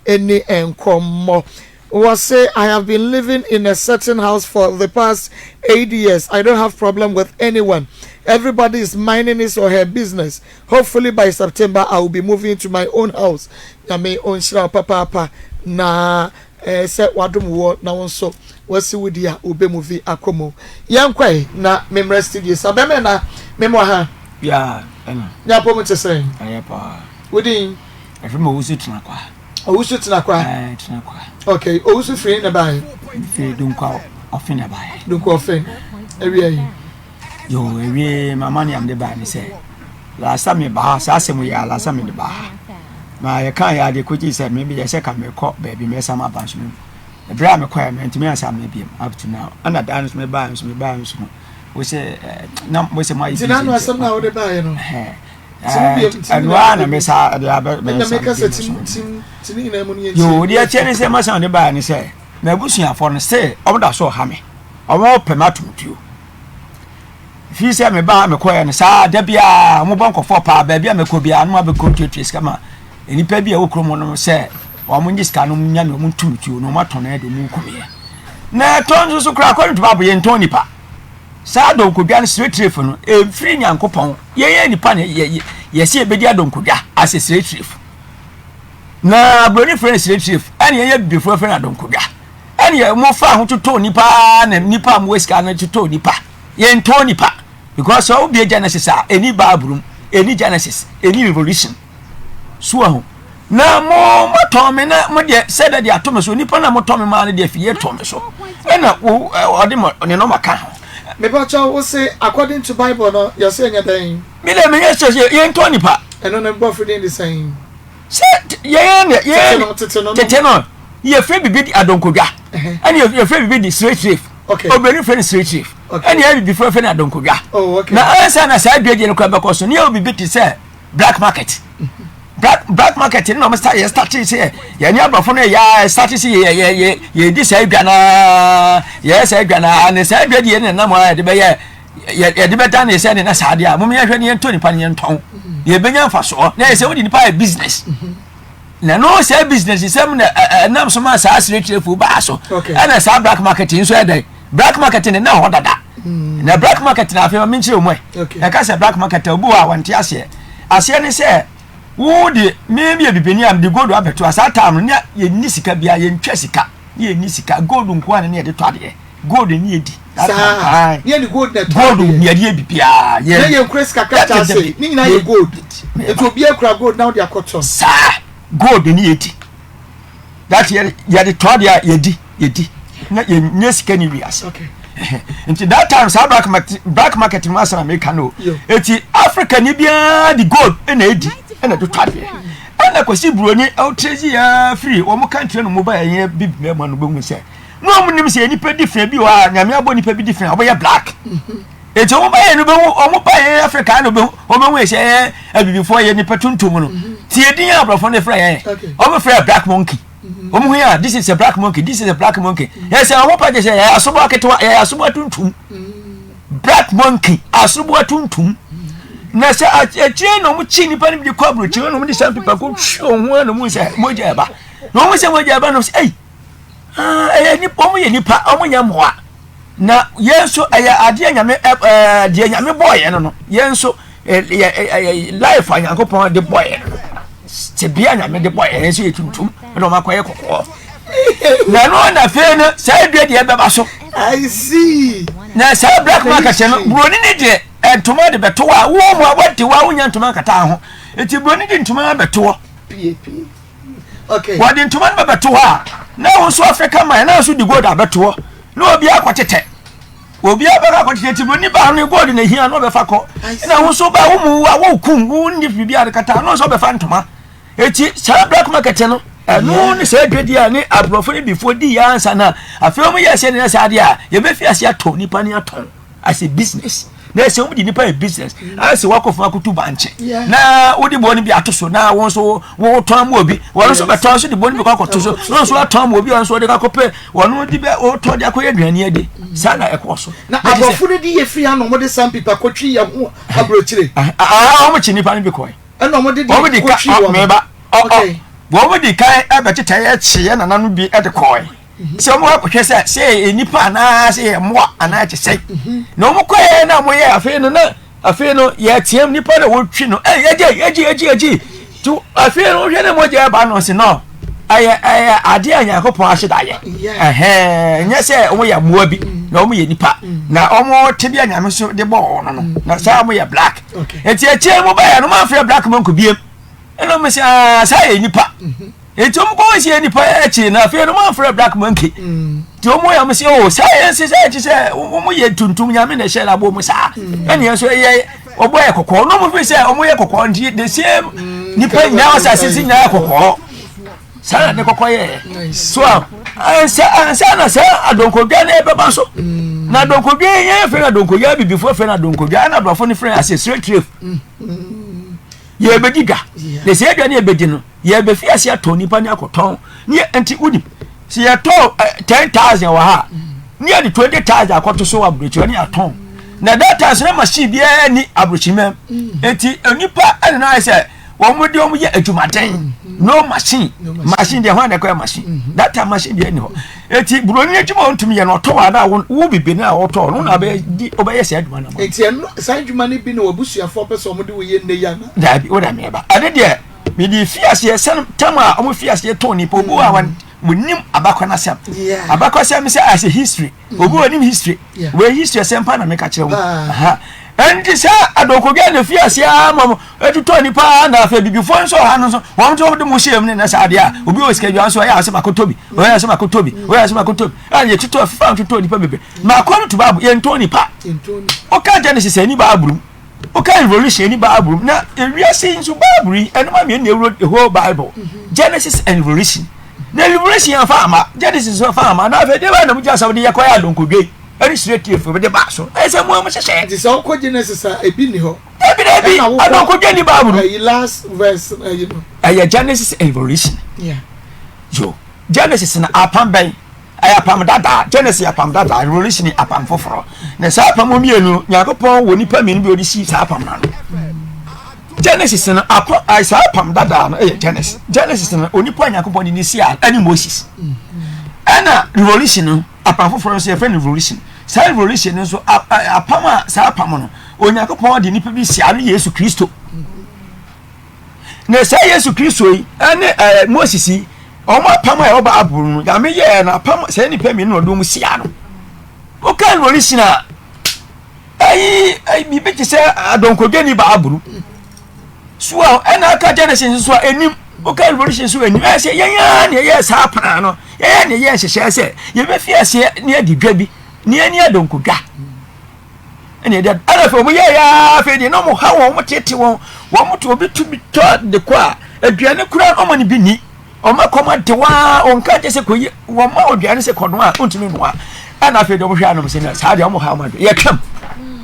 any enkomo. Was say I have been living in a certain house for the past 8 years. I don't have problem with anyone. Everybody is minding his or her business. Hopefully by September I will be moving to my own house. I may own papa na set wadum wo na wonso wasi wudi a ube movie Akoma. Yankwai na memre studio. Sabeme na memo ha. Yeah, nya pomo te say. Ayepa. Wudi Efrem owusu tunakwa. Owusu tunakwa. Tunakwa. Okay, owusu free na buy. Free dunkwa ofin na buy. Dunkwa ofin. Ewie yo ewie mama ni am de buy ni say. Last time me ba sa asem ya last time me ba. Ma ye kan ya de koji say me be je ka me ko baby me sama banso me. E bra me kwa me ntimi asa me biem up to now. Ana dance me buy so me buy so. We say na we say my is. Tinano asem na wo de buy no. Anwana me sa de aba me na make us tini na mu ni yo de chene say ma sa de buy ni say. Na busuafo no say omoda so ha me. Omo pemato tuo. Fi say me ba me koye no sa da bia mo bon kofo pa ba bia me ko bia no abeko twetwes kama enipa bia wo kromo no say omo nyiska no nya no tumtuo no maton na de mu kumie na tonzo so kra ko to babo ye nton nipa sa do ko bia no straight ref no e free nyankopon ye nipa ne ye se ebedi adonkodwa as a straight ref na broni friend straight ref ani ye before friend adonkodwa ani ye mo fa ho to nipa na nipa mo weska na to nipa ye nton nipa because so be genesis any babrum any genesis any revolution so ho na mo moto me na mo de said that atom so nipa na moto me ma na de fie to me so e na o de mo ne no maka me ba cha wo say according to bible no you say nya den me le me ye ye nton nipa eno na bo for the same said ye tete no ye free bibi adonkodwa and ye free bibi straight ref. Okay. Obìnrin friend straight chief. Okay. And you before friend adonkodwa. Oh, okay. Na answer na say dwe no kwa bekoso ne obi bit say black market. Black market no me start say ya ni abafo no ya start say ye di say dwa na ye say dwa na ne say dwe die ne na mo ya de be ye de beta na say ne na sade a mo me hwe ne ntoni pa ne nton. Ye benya mfa so na say wodi ni pa business. Na no say business sem na nam so ma sa straight chief ba so. And say black market in so e dey. Black market na ho dada na black market na afia me nchire omwe e ka say black market obu a wonte ase ne say wo de me bibeni am de gold abeto asa time ne ye ni sika bia ye ntwa sika ye ni sika gold nko an ne de to ade gold ni edi sa ye ni gold na gold ni edi bibia ye nkre sika ka ta say ni na ye gold e to bia kura gold now de akoto sa gold ni edi that ye de to ade ye di na nyesika ni wiase okay until that time sa black market master America no eti Africa ni bia the gold na edi na do twade na kwasi broni outrage ya free o mo country no mobile ye bib me ma no behu se no mo nim se ni pa different bi wa nyame abo ni pa bi different obo ye black eti o mo ba ye no behu o mo ba ye Africa no behu o behu se abibifo ye ni pa tuntum no ti edin ya abrafo ne fra ye o mo fra black monkey here, this is a black monkey, this is a black monkey. Yes, I hope I say, I saw a tuntum. Black monkey, I saw a tuntum. Nasa a chain of chini pan the cobra, children of the some people could show one of Mojaba. No one said Mojaba knows, eh? Any pomy, any pa, Omoyamwa. Now, yes, so I dear me boy, I don't know. Yes, so life I go upon the boy. Tibiana me the boy and see tuntum no makoye kokko na no na fe no say dwe de beba so I see na say black market no broni ni de entoma de beto a wo mo abati wa wonya entoma kata ho eti broni de entoma beto okay wa de entoma beto ha na wo so Africa man na so di gold abeto na obi akwatete obi abaka akwatete eti broni ba no gold na hia no be fa ko na wo so ba wo mu wa wo kum wo ndi bibi adekata no so be fa entoma eti sa black market no no ni say dwedi ani abrofo ni before di answer na afio mu yes ni say ade a ye be fi ase aton nipa ni aton as a business na say mu di nipa a business as wakofa akutu banche na wodi bo ni bi atoso na won so wo ton mu obi won so be ton so di bo ni bi kwakoto so won so aton mu obi won so de kakope won di be o to de akoye aduane ade sa na ekoso na abrofo ni di ye free an mo de some people akotwi ye ho abrochire o mo chi nipa ni bi koy and no mo de di meba okay wo mo di kai abeteta ye chie na nanu bi e de koy se mo akwohwe se enipa na se mo ana che sei no mo koy na mo ye afi no ye tiem nipa na wo twi no yeji tu afi no hwe na mo je ba no se no aya ade anya kopon ahyedaye nya se omo ya moa bi na omo ye nipa na omo te bia nyame so de bo no na sa omo ya black enti eche mo ba ya no ma fa black man ko biem eno me sa ye nipa enti omo ko se nipa eche na fa no ma fa black man ke ti omo ya me se o science se eche se omo ye tuntum nyame na she la bo mo sa ene so ye obo ye kokko no mo fi se omo ye kokko ndi the same nipa nya sa sisi nya kokko sana ne kokoye so ansa na sa adonkobia na ebeba so na adonkobia ye fe na adonkobia bibifo fe na adonkobia na brofo ne friend ase straight trip ye begiga ne se edwa ne ebedi no ye be fi ase atoni pa ne akoton ne enti udi se ye to 10,000 wa ha ne ye 20,000 akoto so abrochi ne aton na data se machine bia ni abrochi mem enti onipa ene na say wọ́n mu ye adwumaden no machine de ho na kwa machine that time machine de ni ho eti buroni adwuma ontumi ye no to wa na wo bibi na wo to no na be obeye se adwuma na mo eti no sa adwuma ne bi na obusuafo pese omo de wo ye nne ya na da bi wo da me ba ade de me di fiase ye san tama omo fiase to ni po obu a munim abakwana sam abakwa say as a history obu onim history we history sempa na me ka kire wo aha enti sa adokobia na fiase amam etuto nipa na afa bibifo nso ha no so won to de museum ne na sa ade a obi o sika so ya asema kotobi an ye tuto afa tuto nipa bebe ma kwano to babu ye nto nipa o ka Genesis ani baabrum o ka Revelation ani baabrum na ewiase nso baabri enoma me na euro the whole Bible Genesis and Revelation na Revelation afa ama Genesis afa ama na afa de ba na mu ja sawo de yakoya adonkobia very straight here for the back so I say mo mo sheshe this all ko Genesis ebi ni ho ebi adonkodie ni baabru last verse you know Genesis and Revelation yo Genesis na apam ben apam dada Genesis apam dada Revelation apam foforo na sa apam omienu yakopon woni pa mi ni bi odi si sa apam na Genesis na apam sa apam dada na Genesis na oni pa yakopon ni si ani Moses ana Revelation apam foforo se friend Revelation sa Revelation nso apam sa apam no onyakopon de nipa bi si anu Yesu Kristo na sa Yesu Kristo yi ane Moses yi omo apam a oba aburu no ya me ye na apam sa nipa mi no do mu si anu o kan Revelation a ai bi be se adonkodwe ni ba aburu so ana aka Genesis so enim o kan Revelation so enim e se yenya ne ye sa apam no ye ne ye hyehyɛ se ye be fi ase ne adidwa bi ne adonkodwa ene de ara fe mo ye ya fe de no mo ha won mo tete won mo to obi to bi to de kwa aduane kura o mo ne bi ni o ma koma de wa on ka je se ko won ma aduane se kono a ontumi no a ana fe de mo hwa no mo se na sa de mo ha mo ye twam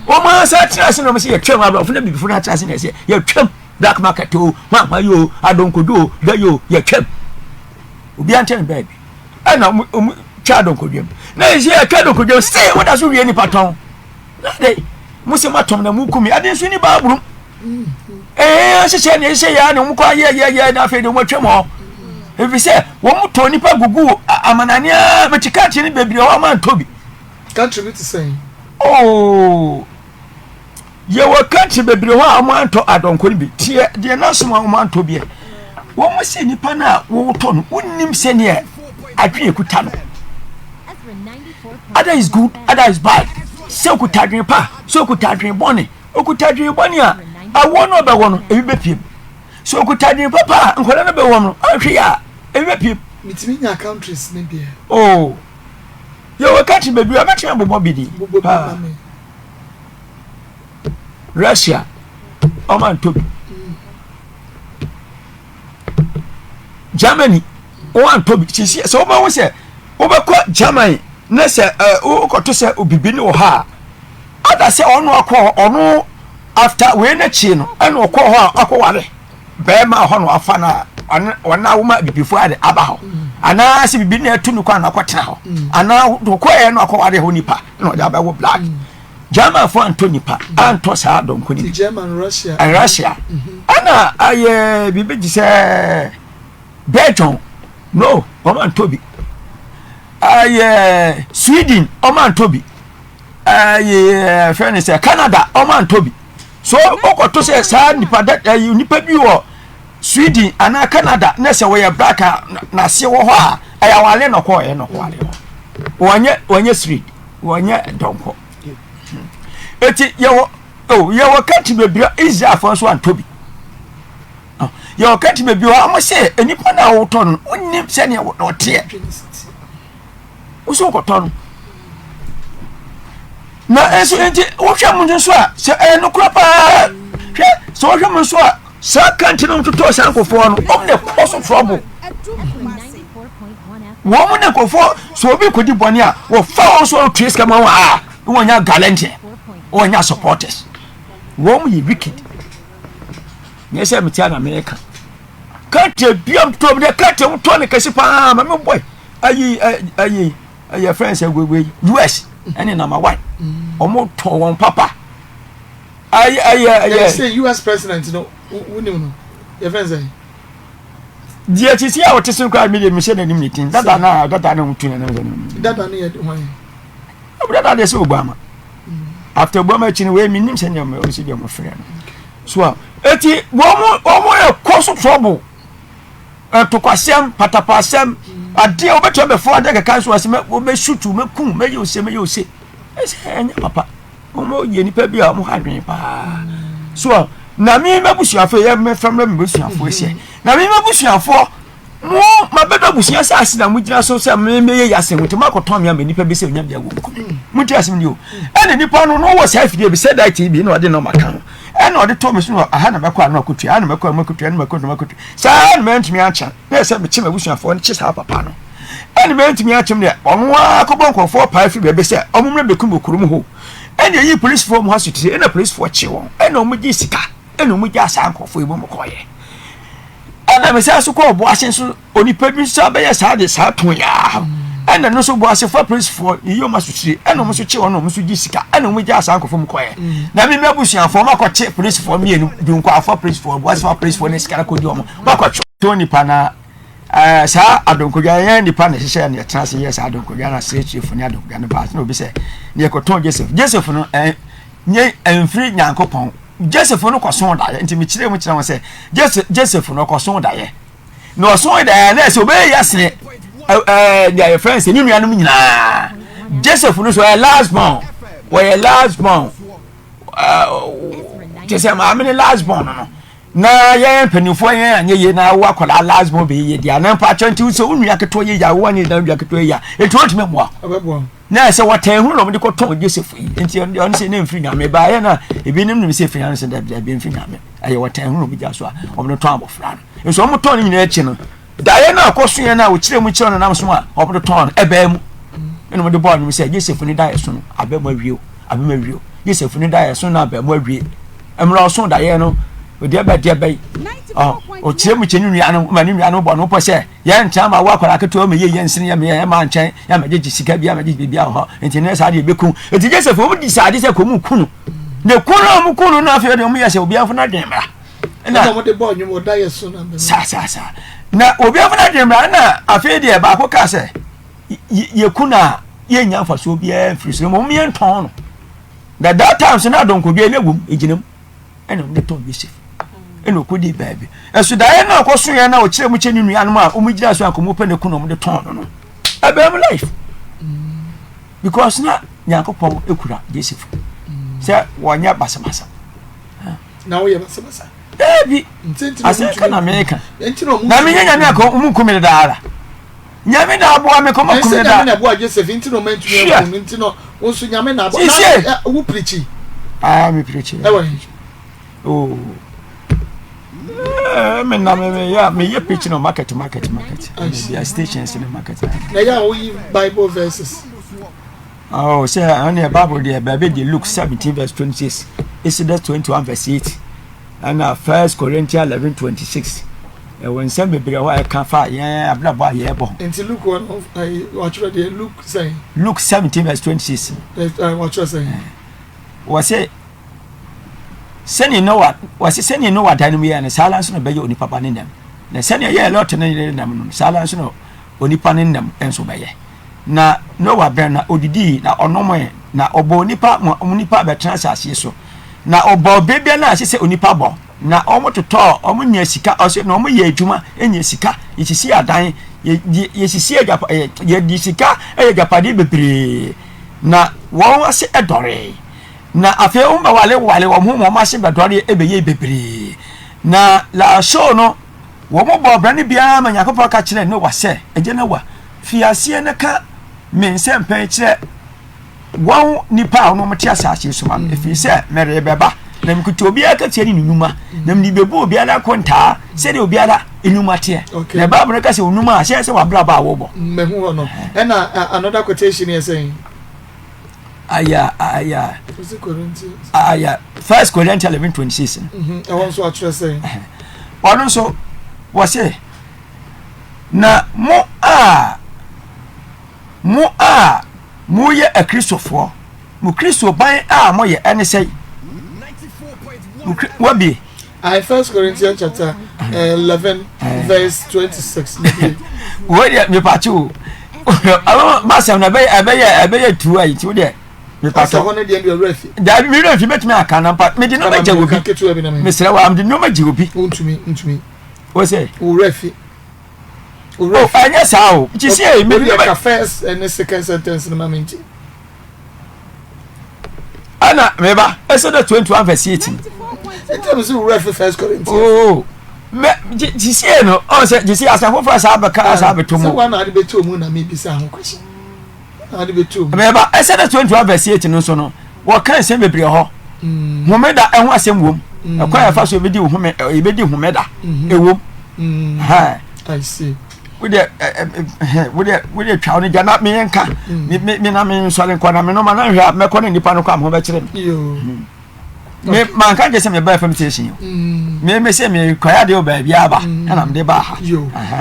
o ma sa tira se no mo se ye twam abro funa bibi funa tira se na se ye twam black market o ma yo adonkodo da yo ye twam obi anten baby ana twa adonkodwam na ye twa adonkodwam se wo da so wie ni paton na de musi matom na mukumi ade nso ni baabrum hyehyɛ ne hyehyɛ ya ne mu kwa ye na fe de mo twem efi se wo mu to nipa gugu amanane a betika tie ne bebre o ma ntobi country bit say oh ye wo country bebre ho a mo anto adonkori bi tie de na so mo antobi wo mu se nipa na wo to no unnim se ne adwe ekuta no other is good other is bad so kutadwen pa so kutadwen bone okutadwen bone a awo no be wono ebi bepiem so kutadwen papa nkola no be wono ahwe ya ebi bepiem mitimi nya countries ne bia oh yo wakati bebi amati bobo bidi Russia Oman Tobi Germany Oman Tobi so ba wo se obekọ Germany na se ukoto se obibi ni wo ha ada se onu akọ onu after we na chi no ena okọ ho akọware be ma ho no afa na ona wo ma bibifo ade aba ho ana se bibi na atu no kwa na akọtena ho ana okọ e no akọware ho nipa na oja ba wo black German for Anthony pa anto sa don ko ni German Russia and Russia ana aye bibi ji se Belgium no Oman Toby Sweden Oman Toby friend say Canada Oman Toby so okoto say sa nipa nipa bi wo Sweden ana Canada na se we black na se wo ho a ayawale no ko wanye street wanye donko eti yewo kati bebia Israel for so Antobi yewo kati bebia am say enipa na wo ton onim se ne wo te uso ko ton na eso enti wo hwa mun so a se no kura pa hwe so hwa mun so a sa kanti no to sa nkofo no omne also trouble wo mun nkofo so obi kodi boni a wo fa so trace kama wa wo nya galante wo nya supporters wo mu yi wicked ne se meti na America kante biam to me kante to ne kasi pa ma me boy ayi friends we US any number 1 omo to won papa they say US president you know who no your friends say dia ti sia o tesin kwa media me share na meeting data na mtu na data na ye why data dey say Obama after Obama chin we minim se nyam o si dem frɛ so eti wo e cause trouble to kwasem patapasem ade obeto be fo ade kaka so ase me shutu me kun me yose enya papa mo ye nipa bi a mo hadwen pa so na mi mabusuafo ye me family mabusuafo ese na mi mabusuafo mo mabedo busia sa ase na mo gina so se me ye yase wuti makoton me nipa bi se onya bia go mo ti ase me o ene nipa no wo se afide bi se that TV na ode no maka ene ode to me so aha na mekwa na akutua ana mekwa makutua sa na mentimi acha na se me chima busuafo ne chisa papa no ene mentimi acha me ono akobon kofo pa afide be se omumre bekum okurum ho ene yi police form hospital ene police for chi won ene omugi sika ene omugi asa nkofo ibo mokoye ene me se so ko obo asen so onipa bi so be ye sa de sa ton ya ene no so bo ase for police for iyo masutiri ene omuso chi won omuso gi sika ene omugi asa nkofo mokoye na me mebusuan for makoche police for me enu bi nkwa for police for bo ase for police for ne sika ko di omo makoche toni pana sa adonkodwa yan nipa na hihye na trans yes adonkodwa na chief ni adonkodwa na ba na obi se ne ko ton Joseph no nye enfri nyankopon Joseph no kwason da ye ntimi kire mu kire won se Joseph no kwason da ye no son da ye na se obe yasne their friends ni nuanum nyina Joseph no so last born Joseph ma me last born no na ye penifo ye anye ye na wa kola last born be ye dia na pa chanti so unua keto ye ya wo anye da nua keto ya etu otime boa na se watan hu no me ko ton Joseph yi enti on se na mfiri nyame ba ye na ebi nim se firi se da bi mfiri nyame aye watan hu no bi ja so a obno ton abofra no so mo ton nyina echi no da ye na akoso ye na wo kire mu kire no nam so a obno ton eba mu eno mo de board mi se Joseph ni da ye so no abema wieo Joseph ni da ye so na abema wie emra so da ye no odi aba o kire mu kire nua no ma ni nua no bo no po se ye ncha ma wa kwara keto me ye nsini ya me ma nchen ya ma je sika bia ma je bibia ho enti ne sa de beku enti Joseph o di sa de se ko mu kunu ne kunu na afi de mu ye se obi afo na den mra na mo de bo nyum da ye so na sa na obi afo na den mra na afi de ba ko ka se ye kuna ye nya fa so bia free so mo me nton no that time so na donko bia na gum ejinam ena mo de ton Joseph eno kodi baby eso da ye na akoso ye na o kire mu cheni nua no ma o mu gira so akomo pe ne kuno mo de ton no abem life because na Nyankopon ekura Joseph se wonya basamasa na wo ye basamasa bi ase kana America na me nyanya na ko mu kumire daara nyame da abo ame ko mu kumire daara na abo Joseph intino mentu intino wonso nyame na abo wo preachi me preachi oh me ye preaching on market there stations in the market na ya we Bible verses oh say on the Bible there baby the Luke 17 verse 26 Exodus 21 verse 8 and 1 Corinthians 11:26 when some be why can fa yeah ablabo ye bo into Luke 1 what you the Luke say Luke 17 verse 26 what you say was say send you know what was send you know what dynamic and silence no be your ni papa ni dem na sɛnea yɛ lot no yɛ nam no sala nso no onipa ne nam enso bɛyɛ na no wa bɛn na odidi na ɔnom na ɔbɔ onipa bɛtena asase so na ɔbɔ bebia na ahye onipa bɔ na ɔmo totɔ ɔmo nya sika ɔsɛ na ɔmo yɛ adwuma enya sika yɛsisi adan yɛsisi yɛdi sika japade bebree na wɔn ase ɛdɔre na afei ɔmo wale wɔn ho ase bɛdɔre ɛbɛyɛ bebree na la show no wɔn bɔ brane bia ma nyakopɔ ka kyerɛ no wasɛ ɛgye na wa fiasie ne ka mensɛ mpɛn kyerɛ wɔn nipa a wɔn te asase so ma efi sɛ mɛre bɛba na mkuti obiara ka tie ni numa na mdi bebu obiara konta sɛ de obiara enuma te na ba bere ka sɛ onuma a sɛ wabra ba wo bɔ mehu ho no ɛna another quotation is saying aya 1 Corinthians 11:26 I want to actually say ɔno so wɔse na mo yɛ akristofoɔ mo kristo ban a mo yɛ ɛne sɛ wabi I 1 Corinthians chapter 11 verse 26 wo dia me pacho ba sam na ɛbɛyɛ tu ayi ti wo dia me pacho hono dia me refi da me refi betumi aka na pa me di no magya obi me sere wa am di no magya obi untumi wo say wo refi anya sao ti say me di ka first and second sentence no mamenti ana meba Exodus 21 verse 18 It is refi 1 Corinthians me ti say no on say ti say asafo fra sa abeka asa abeto mu so one na de beto mu na me bisa ho kwachi na de beto mu meba Exodus 21 verse 18 no so no wo kan se bebre ho homeda ehun asem wom akwa ya fa so ebedi homeda ewom ha I see we dey twa no jana me enka me na me so le nkona me no ma na hwa me kɔ nipa no kwa ho be kire me man ka je se me ba fam station me se me kwaya de oba bia aba na me de ba ha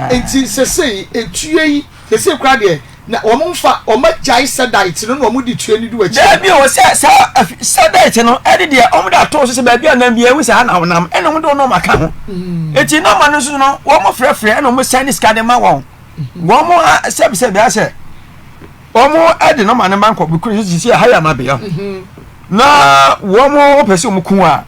enti se etue yi se kwa de na omfa omagya sedite no na omudi tue ni du achi da bi o se sedite no ede de omda to so se ba bia na bia hu se ana wonam ene mo do no maka ho eti no ma no so no wo mo frefre ene mo send skade ma won wo mo se bia se wo mo ede no ma ne man ko bi kuri si ha ya ma bia na wo mo pese mo kun a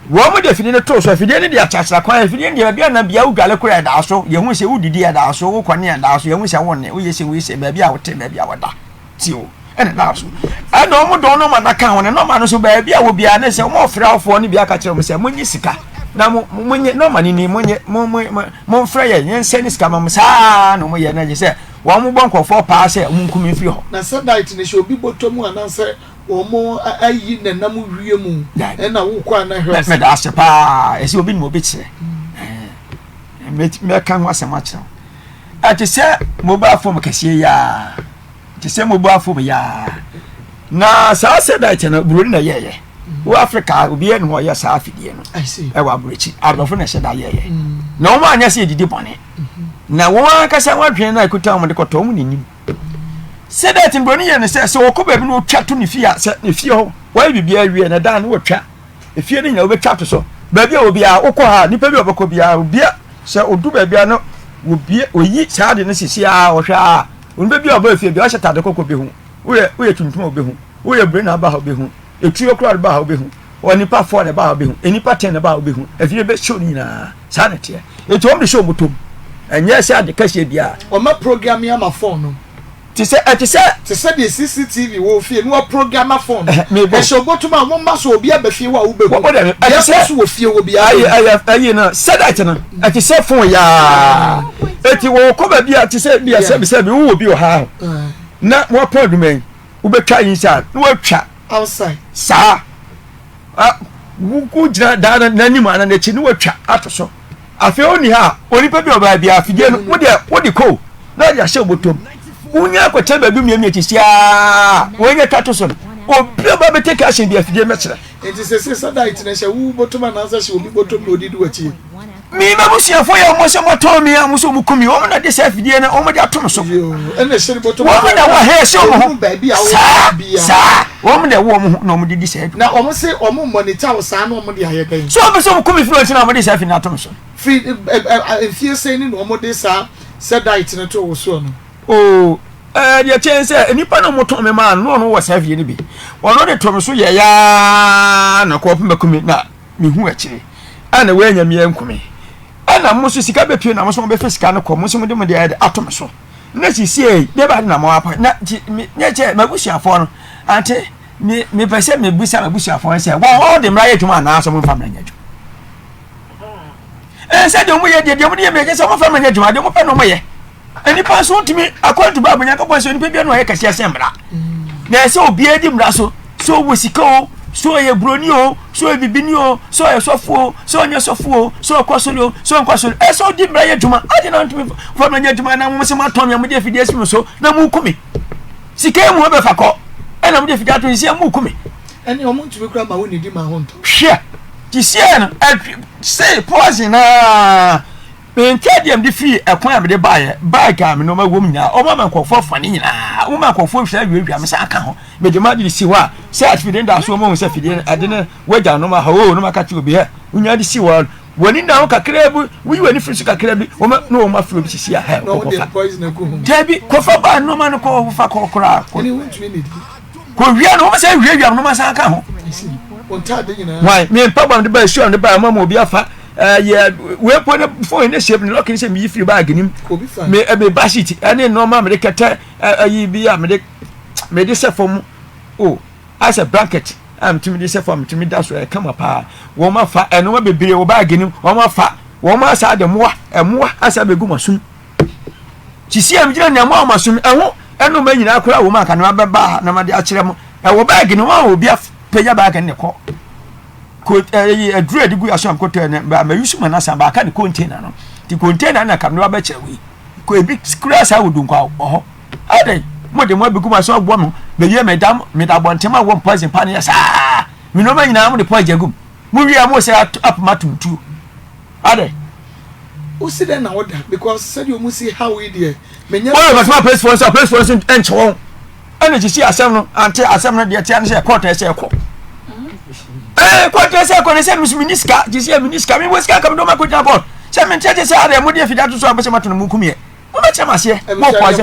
wo mo de fidi ne to so fidi ne de achachara kwan fidi ne de bia na bia udwale kura da so ye hu se udidi da so wo kwane da so ye hu se wonne wo ye se ba bia wo te ba bia wo da ti o ene da so ana mo do no ma na kan wonne no ma no so ba bia wo bia ne se mo fra ofo ne bia ka kire mo se mo nyi sika na mo nye no ma ni mo fra ye nse ni sika ma sa no mo ye na je se wo mo bon kofo pa se mo nkumi firi ho na sedite ne show bi botomu ananse omo ayi na nam wie mu na wo kwa na hwe me da ase pa esi obi ni mo bi kire me kan wa asema kire ati se mobile phone kase ya ti se mobile phone ya na sa sedite na buru na yeye wo Africa obi en ho ya sa afidie no I see e wa burechi adofo na se da yeye na wo ma anya se didi bone na wo aka se wa dwen na ikuta mo de koto mo nim se that in broni ye ne se wo ko ba bi no twa to ne fia se ne fie ho wa bibia wie na dan no twa e fie ne nya wo betwa to so ba bia obi a wo ko ha nipa bi obako bia obi se odu ba bia no obi oyi saade ne sisi a wo hwa on ba bia oba fie bia Shatta de kokko bi hu wo ye tuntum obi hu wo ye brain aba ha obi hu etuo kura ba ha obi hu o nipa 4 ne ba ha obi hu enipa 10 ne ba ha obi hu e fie be show ni na sa ne te etu om de show motom enye se ade kase bia o ma program ya ma phone no ti se the CCTV wo fie no programmer phone e show botuma mo ma so obi aba fie wa wo be hu ya so wo fie wo bia ayi na sedite no ti se phone ya eti wo ko ba bia ti se bia se bi wo bi o ha na mo produmen wo betwa inside no wo twa outside sa wo jira da na ni ma na chi no wo twa atoso afi oni ha oni pa bi o ba bia afide no wo de ko na ya show botom unya ko tebe bi miemi etisia wonye tatoso obi ba be take action bi afide mekere enti se sedite na she wu botoma na sa she obi botom na odi du achi mi ma busia fo ya mo se moto mi am so mukumi o na de se afide na o mo de atom so ene she botoma o mo da wa he se o mo ba bia wo bia sa o mo de wo mo na o mo de se na o mo se o mo monitor wo sa na o mo de aye gan so be so mukumi flo enti na o mo de se afide atom so free if you saying no more this said that in a to so no oh the chance nipa no moto me man no was have ye bi ono de to me so ye ya na ko pem bakumi na me hu akire ana we anya me yankumi ana mo so sika be pie na mo so be fisika no ko mo so mo de ato me so na si sie de ba na mo apa na nye che mabusiafo no ante me pese me busa mabusiafo se wo de mra ye dwuma na so mo fa mra nya dwuma se de mo ye de mo de me je se mo fa mra nya dwuma de mo pe no mo ye ani pa so ntimi akwantu ba bunya kapon so ni pe bia no ye kase asembra na se obi edi mra so wo sika o so ye broni o so ye bibini o so ye sofo o so nye sofo o so kwasolo so nkwasolo so di mra ye dwuma adi na ntimi fa mra nya dwuma na mo se ma tom ya mo de fidie sim so na mu kumi sika mu be fa ko na mo de fidie ato isi mu kumi ani o mo ntimi kura ma woni di ma ho nto hwe ti sie no say pause na ntade am de free ekwan am de bike am no ma wom nya o ma nkofo fane nyina o ma nkofo hwa wiwa me sa aka ho me de ma de si wa say atfide nda so mo se fide ade na waja no ma ha o no ma ka ti obi ha unya de si wa woni na o kakra bu wi wani free kakra bi o ma no o ma free bi si ha no de poison na ko hu debi ko fa ba no ma no ko fa ko kora ani wontumi ne di ko wia no ma say wia no ma sa aka ho on ntade nyina why me pa ba de ba su am de ba ma mo obi afa yeah we put the phone in shape no can say me free bag nim me be bashit any normal me kete ayi bi a me de se form oh as a blanket am to me de se form to me that's where come up wo ma fa eno ma bebere wo bag nim wo ma fa wo ma sa de moa emoa asa be gu masum chisi am gina ne moa masum eho eno ma nyina akora wo ma ka na ba na ma de akire mo wo bag nim wo obi apeja bag ne ko ko dread gu asam ko to ne ba ma yusu mana san ba ka ne container no ti container na kam no ba chere we ko ebi scratch ha wudun kwa ho ade mo de mo be gu ma so gbo mo be ye medam bontema wo poison pan ya sa mi no ma nyina mo de poison gum mo wi am say up matumtu ade o see then na order because said you must see how we there menya o ba ma place for enche won energy see asem no ante asem no de tia no say court say ko kwa se ko ne se miniska jisi miniska mi weska kam do ma ko jabon se men tete se are mo de fida to so abese mato no mu kumie mo ma chama se mo kwa se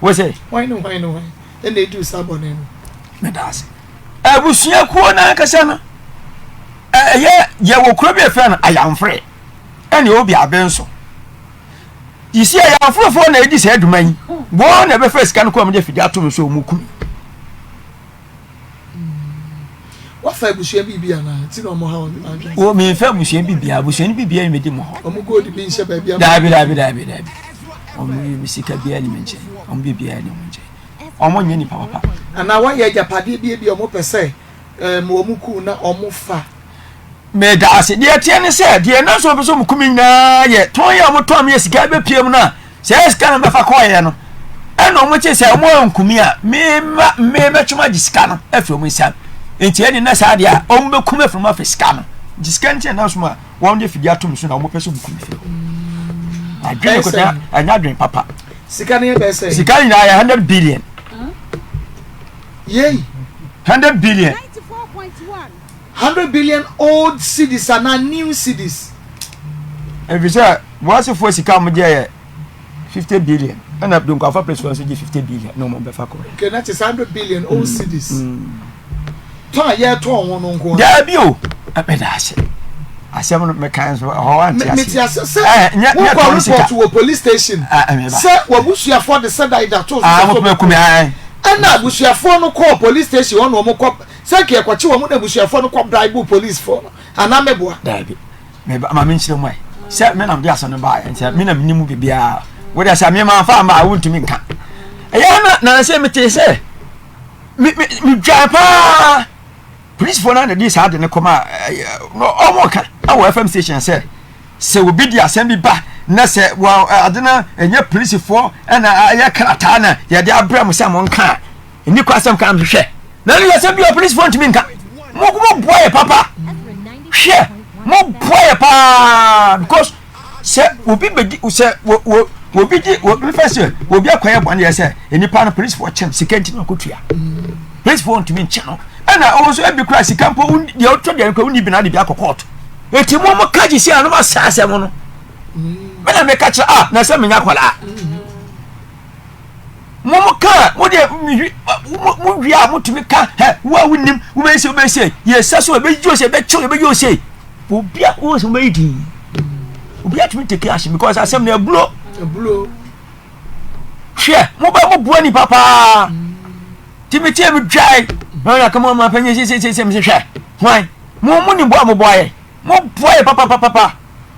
we say why no and they do sabon no me das busua kuo na ka se no ye wo kro be fe no ayamfre ene obi abenso jisi ayamfrofo na edi se aduman bo na be face kan ko mo de fida to so mu kumie what five bushia bibia na ti no mo ha o mi fa bushia bibia ni bibia me di mo ho o mo go di bi nse ba bia dabi o mi sika bia ni menche o mi bibia ni menche o mo nye ni papa ana wa ye japade bia o mo pese mo mu ku na o mo fa me da ase de tie ne se de na so be so mo kumi na ye ton ya mo ton me sika be piem na se sika na be fa ko ye no e no mo che se mo nkumi a me chuma sika no afi mo nsa enti eni na sa dia o mbe kuma from office kan discount na so ma won de fidi atom so na o peso buku fi adwen ko ta anya adwen papa sika ne be say sika ni na 100 billion yey 100 billion 94.1 100 billion old cities and new cities every say what's for sika mo je 50 billion and up don ko fa place for so 50 billion no mo be fa ko okay that is 100 billion old cities ta ye to won no nko da bi o apedase asem no mechanics ho Auntie nya report to police station say wabusia for the said that to mo me kumi ai ana busia for no call police station won mo ko say ke kwachi wo mo na busia for no ko bribe police for ana meboa da bi me ma me nchire mo ai say me na me aso no ba ai me na minimu bibia wo da say me ma fa ma wontumi nka eya na say me te say me japa police for na this had ne koma no omoka awo FM station say we be the assembly ba na say well adena enye police for na ya krata na ya de abra mo say mo nka ni kwasam kan hwe na ni assembly police for ntimi nka mo boy papa hwe mo boy pa because say obi be say obi di obi first obi akoye bone ya say enipa na police for chem security na kotua police for ntimi nche no ana also ebi kura sikampo de oto de nko uni bi na de bi akọ court eti mo kaji si anu ma sa asem no me na me ka kira na se me nya kwala mo ka mo de mo wia mo tumi ka he wo wonim wo be se ye saso be jo se be cho be jo se obia wo so be di obia tumi take action because asem na blow hwe mo ba mo buani papa timi tie me dwai na kama ma panye se me hwe hwan mo ni bo mo boye papa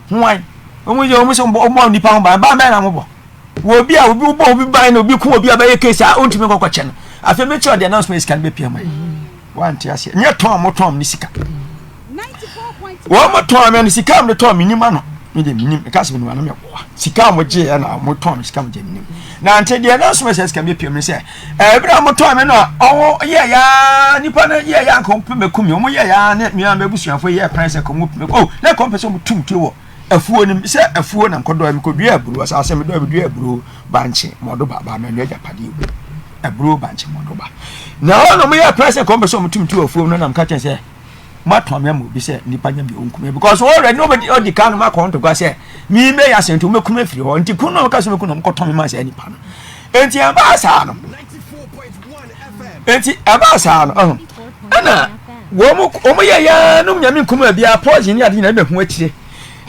hwan mo yo mo so mo ni pa ba na mo bo wo bi a obi bo obi ban na obi ku obi abaye case a ontimi kokwache no afi me cho the announcement can be pia mai wanti ase nye ton mo ton ni sika 94.2 wo mo ton me ni sika mo ton mi ni ma no me de minim e ka se me no me kwa sika mo je na mo ton sika mo je minim na ante the announcement can be pia me say bra mo ton me no o ye ya nipa na ye ya nko pe mekumi o mo ye ya ne mi an be busuafo ye price ko mo pe o le ko pe so mo tumtu wo afuo ni se afuo na nkodo am ko dua aburu asa se me do dua aburu banche modo baba na nua japade aburu banche modo ba na ono me ya price ko be so mo tumtu afuo no na mka chen se mato me mo bi se nipa nya bi onkume because already nobody odi kan ma ko nto kwa se mi me ya sento me kuma firi ho nti kuno ka so me kuno ko to me ma se nipa no enti abasa no 94.1 FM enti abasa no ana wo mo ya no nyame kuma bia pause ni ade na be hu akire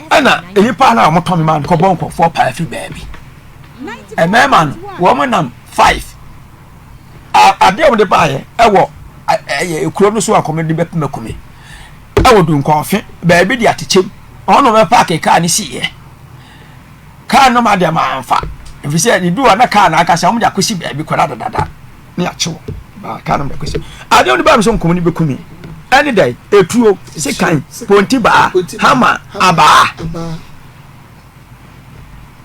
ana enipa na mo to me ma ko bon ko 4 pa fi baby e me man wo mo nam 5 ade mo de baaye e wo ekuro no so akomedi be pemekume awo dun konfe baby di atechem ono me park car ni siye car no ma de ma anfa if say di do na car na aka sha mo ja kosi baby kwara dada ni achewo ba car no me kosi ade oni ba me so nkomo ni bekumi any day etuo se kan ponti ba hama aba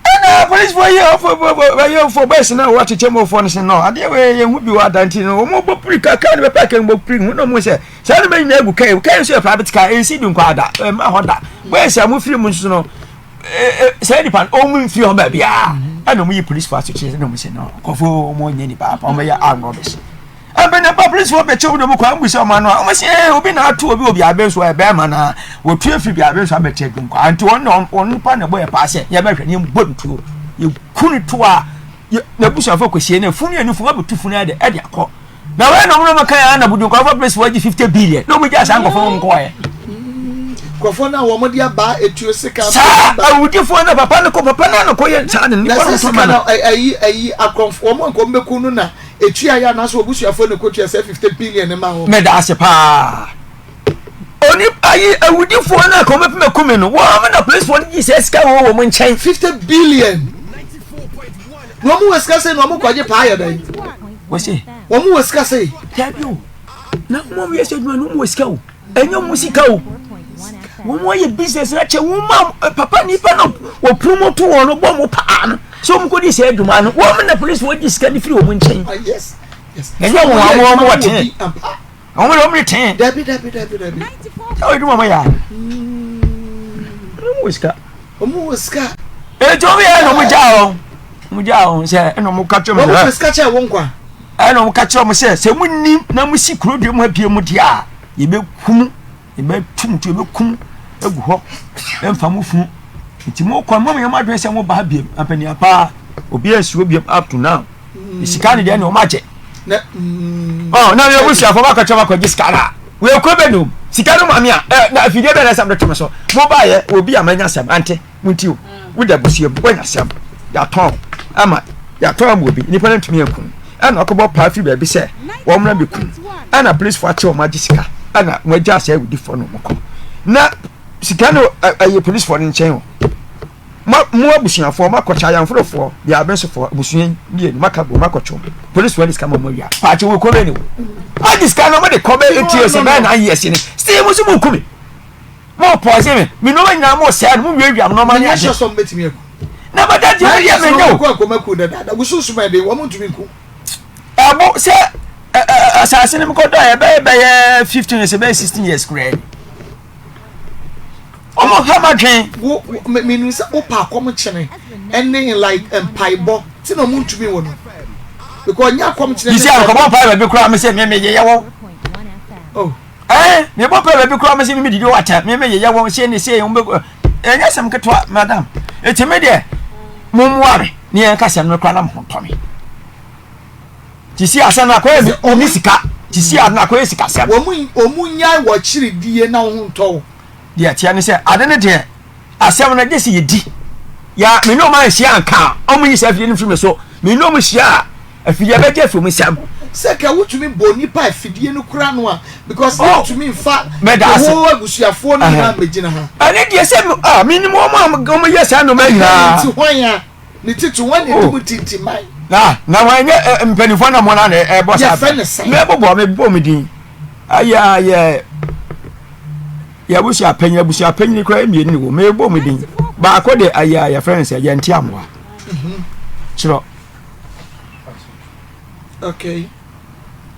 ana police for best na what chemo for no ade we ye hu bi wa danti no mo bo prika kan be pack mo pring no mo se say na me nya gu kan so private car ensi dun kwa da ma hoda we say mo free mo nso no say di pan o mo free ho ba bia ana mo yi police for to chase no mo se no kofo mo nya ni papa o me ya armobes abena police for be chewu do mo kwa mbuso ma no o se obi na ato obi abenso e be ma na wo tu afi bi abenso abete dun kwa anti on pa na boy pa se ye be hwe ni mbontu ye kuni to a na buso afọ kwese na funu enu fu abetu funu ade ade akọ na we no mo maka ya na budun kwa for police for 50 billion no mo ja san kofo mo ko ye kofo na wo mo dia ba etuo sika ba awudifo na papa na ko ye sa ne ko so ma na ayi akonfo mo ko mbeku no na etua ya na so obusuafo ne kotua se 50 billion ma ho me da ase pa oni ayi awudifo na ko mbeku me no wo na police for Jesus ka wo mo nchen 50 billion 94.1 no mo weska se no mo kwaje pa ya dai wo se wo mo weska se tabio na mo mo yesi no mo weska o enyo musika o wo mo ye business na che wo ma papa ni pa no wo promote wo no bo mo pa no so mo ko di se aduma no wo na police wo di sika di free wo mo nchen yes enyo mo waten o mo ten dabi o du mama ya mo weska e jo we no mo jao se no mo ka cho mo mo weska che wo nkwa no mo ka cho mo se mo nim na mo si kuro de mo apie mo dia ye be kum ebe tumtu ebe kum egu ho emfa mu funu nti mo kwa mo yema adwen se mo ba biem apani apa obi asu biem up to now isika ne de na o ma je na na ye busu afọ ba ka chama kwa giskara we ko be no sika no mami a na afide be na sam de tomo so mo ba ye obi amanya sam ante munti o wo da busu e bonya sam ya ton ama ya ton mo bi ni pa ntumi akun ana okobo pa fi be bi se wo mra be kun ana police for ache o ma gisika ana mo ja se wudi fo no moko na sika no aye police for nchen o mo abusuafo makocha yanfrofo ya abensofo abusuyen die makabo makocho police for this come mo ya pa che we ko be ni a this kind of the come ets na na yes ni still mo so mo kumi mo pause me no nyina mo se mo wiawia no ma nya so metimi aku na bada je ya me nyo ko maku da bususu ma de wo mo ntumi ku abo se assassin me ko do e be 15 years be 16 years grade omo hama dwen wo me nu se opa akom chene ene like empaibo ti no mo ntumi wo no because nya akom chene you see akom pa be kura me se me ye wo oh me bo pe be kura me se me didi water me ye won se ne se yon be enya sem ketwa madam etime de mumware ni en ka sem no kura na mo to me ti si asana ko e oni sika ti si asana ko e sika sem omunya wo chiri die na ho nto de tia ne se ade ne de asem na de se yedi ya me no man hia anka omunyi se afie ne firi me so me no mo hia afie be je firi me sam se ka wutumi boni pa afie no kura no a because wutumi mfa wo agusuafo no na megina ha ane de se minimum mo yes ano ma nyina ti hwan ni titu wan ni mu titi mai na wan nye mpanifo na mo na boss me bo me din aya ya busia panyi kra emi ni wo me bo me din ba ko de aya friends ya nti amwa chiro okay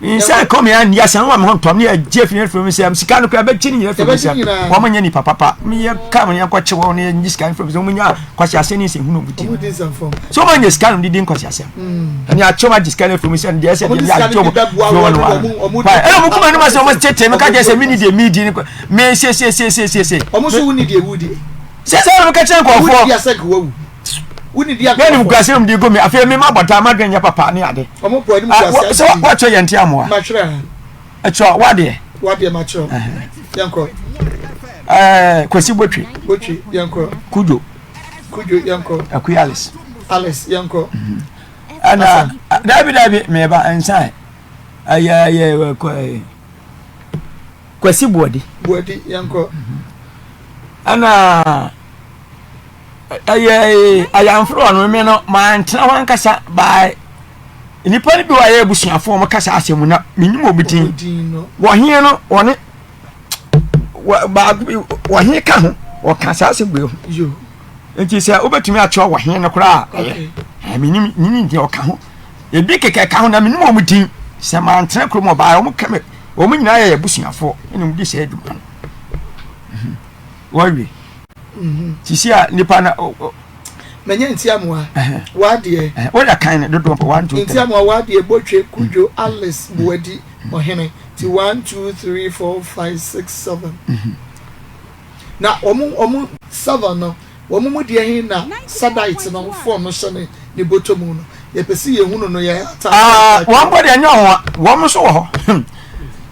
insa come ya ndia san wa mo tom ne je fini from say am sika no kra be chini nyina from say wo mo nya ni papa me ya ka mo nya kwa che wo ne nyi sika from say mo nya kwa sia se ni se hunu buti so mo nya sika no di din kwa sia se ani a choma di sika from say ndia se di ya chomo no no ba e mo kuma no ma se mo tete me ka je se mini de midi ni me se omo so wuni de wudi se mo ka chen kwa fo ya se ko wuni dia me ni mukase mo di go me afia me ma bota ma dwen ya papa ni ade omo po ni mukase so what cho yenti amoa ma chira echo wade ma chira yanko kwesi botwe yanko kujo yanko akuyales alice yanko ana dabi me ba ensan aya kwesi bodi yanko ana ayamfro no me no man tena wan kasa ba nipa ni bi wa ye busuafo mo kasa asemu na minimo bitin wo hie no woni wo hie ka ho wo kasa asegbe yo enti se obetumi a cho wo hie no kra minim nini ndi o ka ho e bi keke ka ho na minimo mutin se man tena kro mo ba wo kame wo mo nyina ye busuafo ene mu di se aduma worry tisia nipa na menye ntiamwa wade wada kan do 1 2 3 ntiamwa wade botwe kujo alice buadi ohene ti 1 2 3 4 5 6 7 na omu 7 no omu mu de hin na sadite no form no shane ni botomu no ye pesi ye hunu no ye one body enyo ho wo mo so ho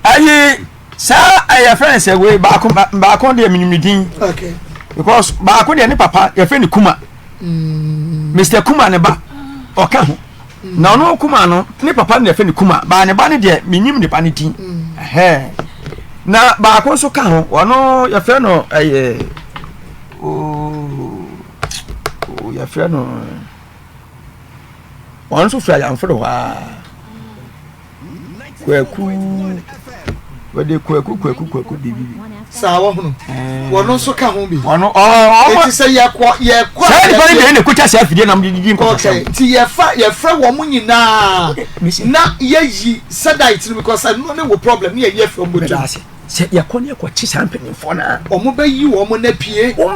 ayi sa ayi friends we ba ko de minimidin okay because ba ko de ni papa ye fe ni kuma Mr. Kuma ne ba oka ho na no kuma no ni papa ne fe ni kuma ba ne ba ne de minim ne pa ne tin na ba ko so ka ho ono ye fe no ye fe no ono so fra ya mfro wa kwaku wede kwaku bibi sawa hunu wono so ka ho bi wono eti se ye kwa sai ni bani de ne kuta sai afidie na mdidi nko okay ti ye fra wo mu nyina na ye yi sadite because no ne wo problem ne ye from botu se ye ko ne ko chi sampeni fo na omo be yi wo mo na pie o ma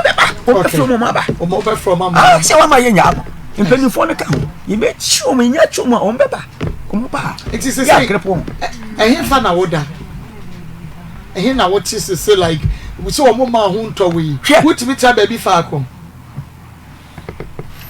be ba o from ma ba o mo be from ma se wa ma ye nya mpeni fo ne ka ho ye be chi o me nya chi o ma o be ba o mo ba eti se ya krepo ehin fa na woda ehin na what is say like so omo ma ho nto we wutimi tra baby fa akon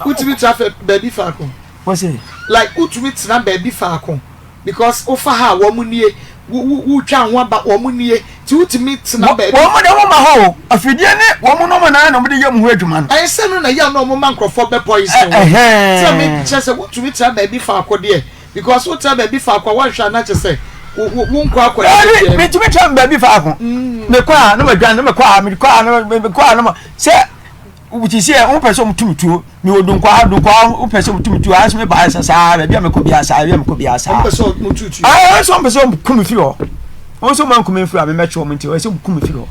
wutimi tra baby fa akon what say like wutimi tra baby fa akon because ofa ha wo mu nie wu twa ho ba wo mu nie ti wutimi tra baby wo mu de wo ma ho afidie ne wo mu no ma na mo de yam ho adwuma no ai se no na ya no mo man crofo be poison so me chese wutimi tra baby fa akode because what tra baby fa akwa wan hwa na chese wonkwa akwa me tumi tram baby fa akon me kwa no madwan no me kwa no se wuti se o person mutumi tuo me odunkwa o person mutumi tuo as me ba sa baby me ko bia sa o person mututu so person kumi fi ho o so man kumi fi a me mecho mo nti o so kumi fi ho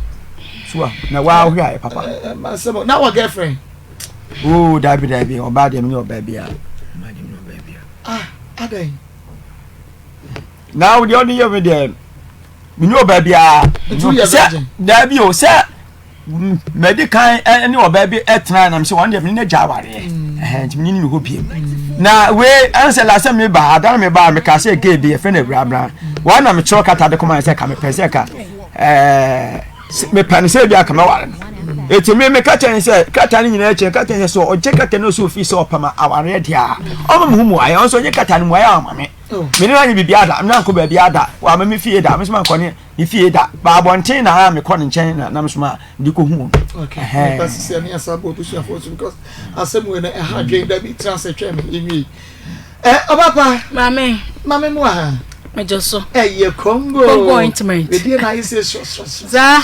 so na wa hwe ai papa na wa girlfriend oh dabi o ba de me o baby a adai now the only year with them me know baby ah dabi o say medical any o baby etna na me say one day me na jaware ntimi ni ho biem na we answer la say me ba adan me ba me ka say gay be friend Abraham wa na me chiro kata de come say ka me pese ka me pan say bia ka me ware eti me ka chen say kata ni nyina chen kata say so oje kata no so fi so pama aware dia o me humu ayo so oje kata ni mo ya ama me me ni anyi bibia da na ko ba bia da wa me fie da me so man ko ni fie da ba bonten na me ko ni chen na me so ma di ko hu okay because see any asabo to share for because asem we na e ha dwen da bi transfer twa me imi obapa mame mo ha me joso ye Congo intimate we dey na ise so za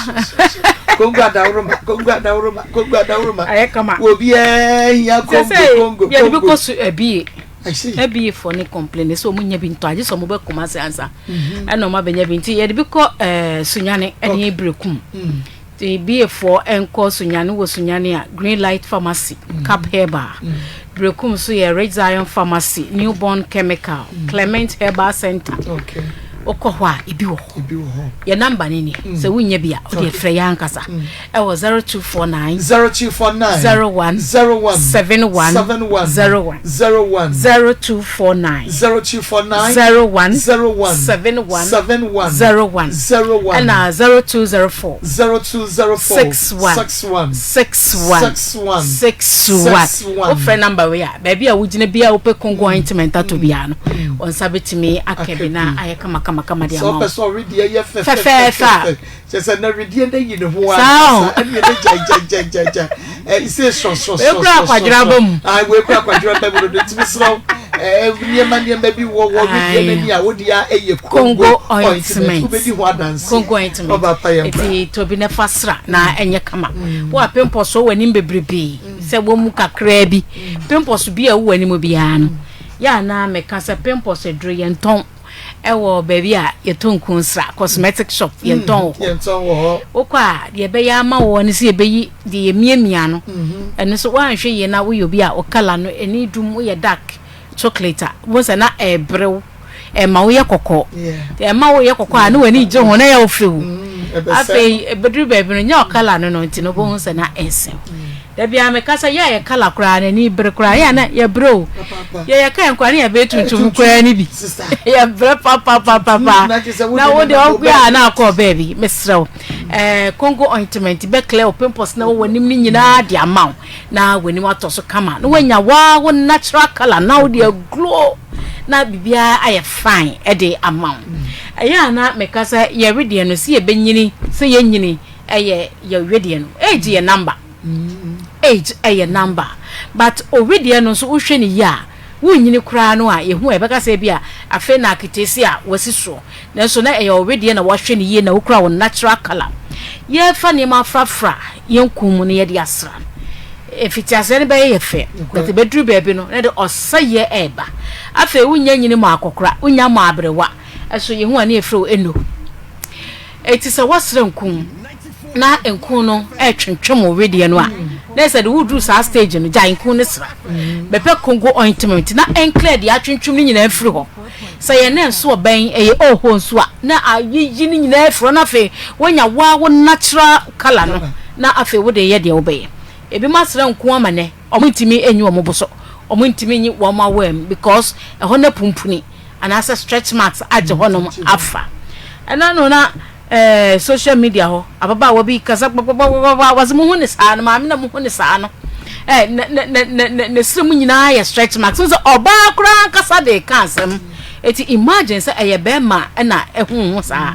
Congo adawroma ayekama obi ya Congo ya bi ko su ebi for ni complain so munya bi nto age so mo be kumasi ansa eno ma benya bi nti ye bi ko sunyane ene brekum the BA4 enko sunyane wo sunyane a Green Light Pharmacy Cap Herbal brekum so ye Red Zion Pharmacy Newborn Chemical Clement Herbal Center okay okohwa ibi wo ye number ni se wunya bia o de frɛ ya nkasa e wo 0249 01 71 01 0249 01 and 0204 61 o frɛ number we ya baby a wugina bia wo pe Congo intimate to bia no on sabetimi akebina ayekama kama dia so person read ye fe just na read ye dey in ho a and ye ja e say so we kura kwadwira bam we kura kwadwira bam do timi slow niema bi wo read ye ni a wo dia eye Congo ointment ku be di ho adanse Congo ointment eti to bi na fasra na enye kama wo apempo so wani bebrebe se wo mu kakra bi pempo so bi a wo wani mu bia no ya na me kasa pempo so dro ye nton ewo baby a yetonku nsra cosmetic shop yenton wo okwa de be ya ma wo ne se be yi de yemiamia no ene so wan hwe ye na wo yobi a okala no eni dum wo ye dark chocolate wo se na ebrew ma wo ye kokko ma wo ye kokko a no wani je ho na ya ofrew afei ebedru baby no nya okala no ntino bo ho se na nsem da bia me kasa ye kala kura na ni bre kura ya na ye bro ye kan kwa ni ye betuntum kura ni bi ye bre papa na wo de ogwa na akọ baby mesrew Congo ointment be clear pimples na wo nim ni nyina de amaw na wani atoso kama na wanya wo natural color na wo de glow na bibia aye fine e de amaw aya na me kasa ye redie no se ye benyini se ye nyini ye wedie no age ye number age a number but already no so uhwe ni ya wunyini kura no a yehu e beka se bia afe na akitesi a wasiso na so na already na wahwe ni ye na ukura won natural color ye fa ni ma frafra yenkum ne ye de asra efitiase ne be ye fe but bedru baabi no na de osaye eba afe wunya nyini ma akokora wunya ma abrewa eso yehu ani efro eno etise wasre nkum na enku no twentwem already no a na said we do sa stage no ja enku ne sra bepe Congo ointment na enclear de atwentwem ni nyina afiri ho sa ye na nso oban eye oho nso a na ayiyi ni nyina afiri na fe wonya wo natural color no na afe wo de ye de obeye ebi masra nku amane omuntimi enyi omoboso omuntimi nyi wo ma wem because eho na pumpuni and as stretch marks aje honom afa ana no na social media ho ababa wo bi kasa wazimu hu ne saa no ma me na mu hu ne saa no ne sremu nyina ya stretch marks so oba kura kasa de kansem eti imagine say eye be ma na ehun saa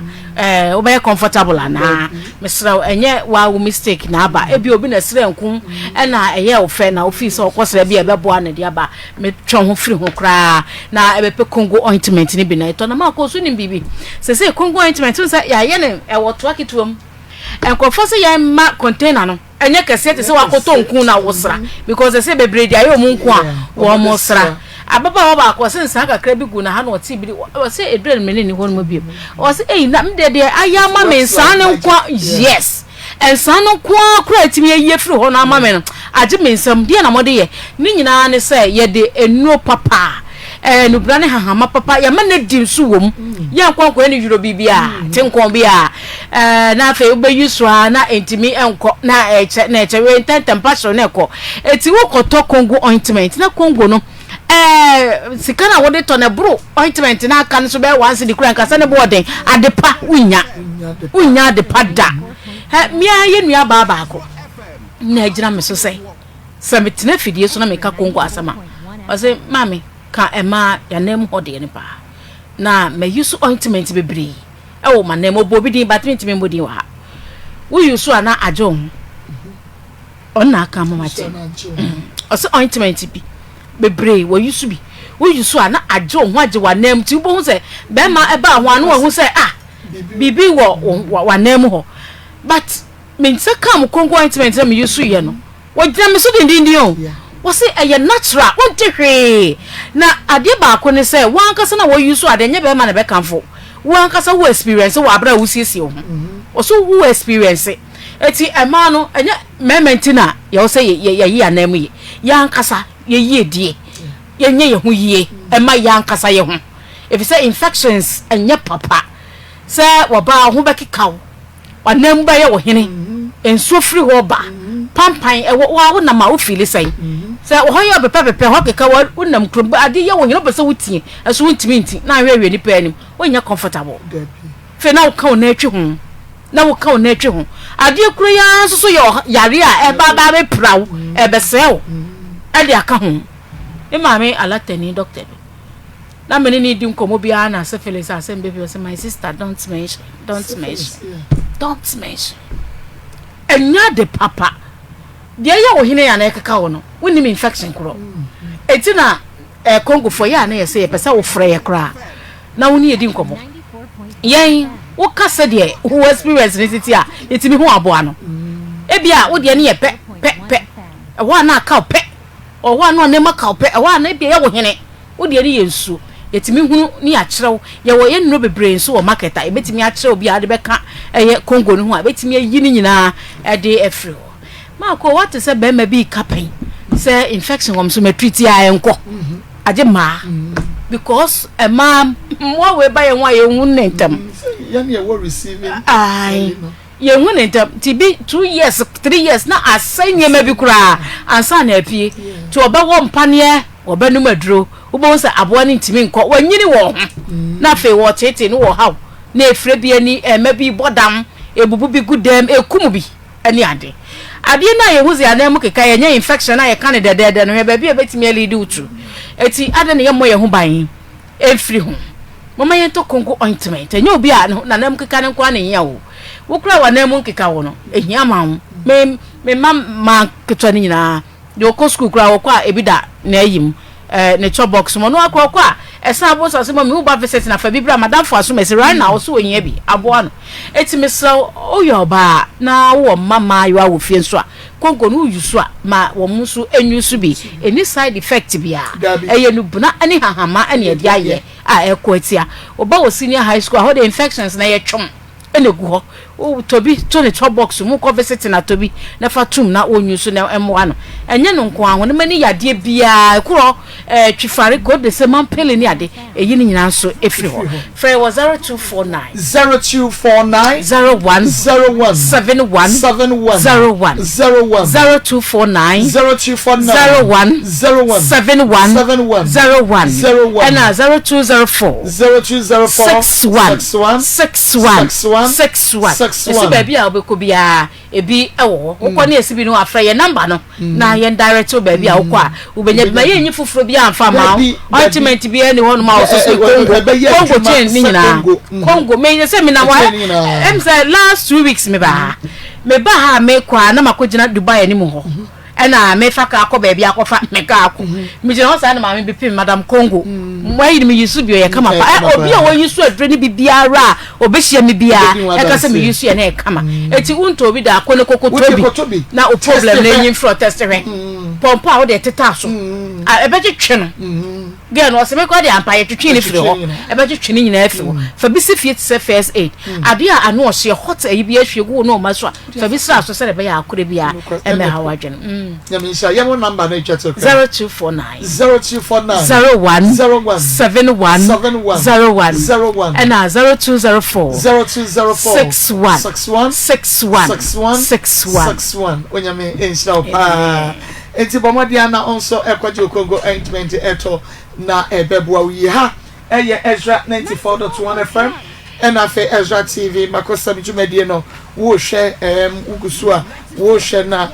wo be comfortable ana mesra enye wa wo mistake na aba ebi obi na sre nku na eye ofe na office okosra bi ebe boa na de aba me twon ho firi ho kra na ebe pe Congo ointment ni bi na eto na Maa Akos ni bibi se Congo ointment so say ya ye ne e woto akituom enkofo se ya ma container no enye kese te se wakoto nku na wosra because they say bebre dia yo mu nku a wo mo sra ababa wo ba ko se nsa kakra bi gu na ha na oti bi wo se edren mene ni hon mo bi wo se na mde de ayama me nsa ne nku yes ensa no kwa kura timi ye firi ho na ama me no age me nsam de na mode ye ni nyina ne se ye de enuo papa no brane hahama papa ya ma na di nsu wom ya kwankwa ni yuro bibia tenkon bia na afa obeyiso na entimi enko na eche we tentempa so na ekọ eti wo koto kongo ointment na kongo no sikana wode to na bro ointment na aka so be once di kura nkasa ne boden adepa unya adepa da mia ye nua baba ako na ejina me so sei semetina fidie so na me ka kongo asama o say mami ka ema ya nem hode ne pa na me use ointment bebre o ma nem obo bi din batment me modin wa wo use ana ajon ona aka mamati o say ointment bi bebre wo use bi wo use ana ajon ho age wa nem ti bo hu say be ma eba ho anu hu say bibi wa nem ho but me nse kam kongo ointment na me use ye no wo gina me so din o wo say eye natural won tehwe na ade ba ko ne say wan kasa na wo use ade nye be ma na be kamfo wan kasa wo experience wo abra wo siesie ho o so wo experience eti ema no enye mementina ye wo say ye yi anam ye yan kasa ye yi die ye nye ye ho yie ema yan kasa ye ho if you say infections enye papa say wo ba ho be kikaw wanam ba ye wo hene enso free ho ba pampan wo na ma wo feel say say wo hoye obepepepe ho keka wo nam krom ade ye wo hene be say wutie eso wuntimi nti na hwe ni pa anim wo nya comfortable fe na wo ka wo na atwi ho na wo ka wo na atwi ho ade kuro ya so yo yare a e ba be prawo e be sew e de aka ho e ma me alatani doctor na me ni di nkomo bia na se Felix asem baby o say my sister don't mention enya de papa de ya wo hine ya na ekeka wo no woni me infection kro eti na Congo for ya na ye say pesa wo frɛ ye kra na woni ye di nkomo yen wo kasa de wo experience ni titi a etimi ho aboa no e bia wo de ne ye pe e wa na aka pe o wa no ne maka pe e wa na bia ye wo hine wo de ne ye nsu etimi hunu ni akyerew ye wo ye no bebre nso wo market a ebetimi akyerew bia de beka eye Congo no ho a betimi yi ni nyina e de efri ho mako what say be ma bi kapen say infection wom so ma treat ya enko aje ma because a man what we buy one ye hu nentam ye wo receiving ai ye hu nentam ti bi 2 years 3 years na asai nye ma bi kura ansa na apie to oba wo mpane oba nu maduro ubo say aboa ni ntimi nko wanyini wo na fe wo tete no wo haw na efre bi ani ma bi bodam ebubu bi gudem ekumu bi ani ade na ye huzi anam keka ye nya infection na ye kan de no ye ba bi ebetimi lead utu eti ade ne ye mo ye ho ban efri ho mama ye to kongo ointment enya obi a na nam keka ne kwa ne nya wo wokura wa nam keka wo no ehia ma ho me ma ketwa ni nyina de okọ school kura wo kwa ebida na ayim ne chop box mo no akọ kwa esa abo so se mo me uba visit na fa bibra madam fo aso mesi right now so onye bi abo no eti me so oyo ba na wo mama yo awo fie nso a kongo no yusu a ma wo musu enyusu bi any side effect bia eye no buna ani hahama ani ade aye a ekọ etia oba wo senior high school how the infections na ye twom enegu ho o tobi to ne chop box mu ko visit na tobi na fatum na onyusu na emwa no enye no nko aho ne mani yade bia kuro twifare ko de se man pele ni ade eyi ni nyina so efiri ho frɛ was 0249 01 01 and 0204 esi baby a obeko bia ebi ewo wokọ na esi bi no afra ye number no na ye direct baby a wokọ a ubenya bi ye nyi fufuro bi amfa ma ultimate bi ani hono ma so Congo chain ni nyina Congo me se me na wa em say last 2 weeks me ba ha me kwa na makogina Dubai ani mu ho ena me fa ka akọ baby akọfa me ka akọ me je ho sa na ma me bi madam Congo why me yusu bi o ye kama pa obi a wo yusu adre ni bibiara obehia me bia e ka se me yusu ye na e kama eti unto obi da akọ ne kokotobi na o problem na enyi fro test re pompa wo de teta so e beje twe no girl no se me kwa de ampa ye twetwe ne firi ho e be twetwe ne nyina afi ho fa bi se fie se first aid ade a ano o hye hot ayi bi ahwe go no ma so fa bi sra so se de be ya akure bia e me ha wadwen ya me sha ye mo number na twa to 0249 01 71 and 0204 61 onyame enshira pa enti bomodia na onso ekwaje Kongo ointment eto na ebeboa wi ha eye Ezra 94.1 FM and Afia Ezra TV McBrown jumedie no wo hwe ugusu a wo hwe na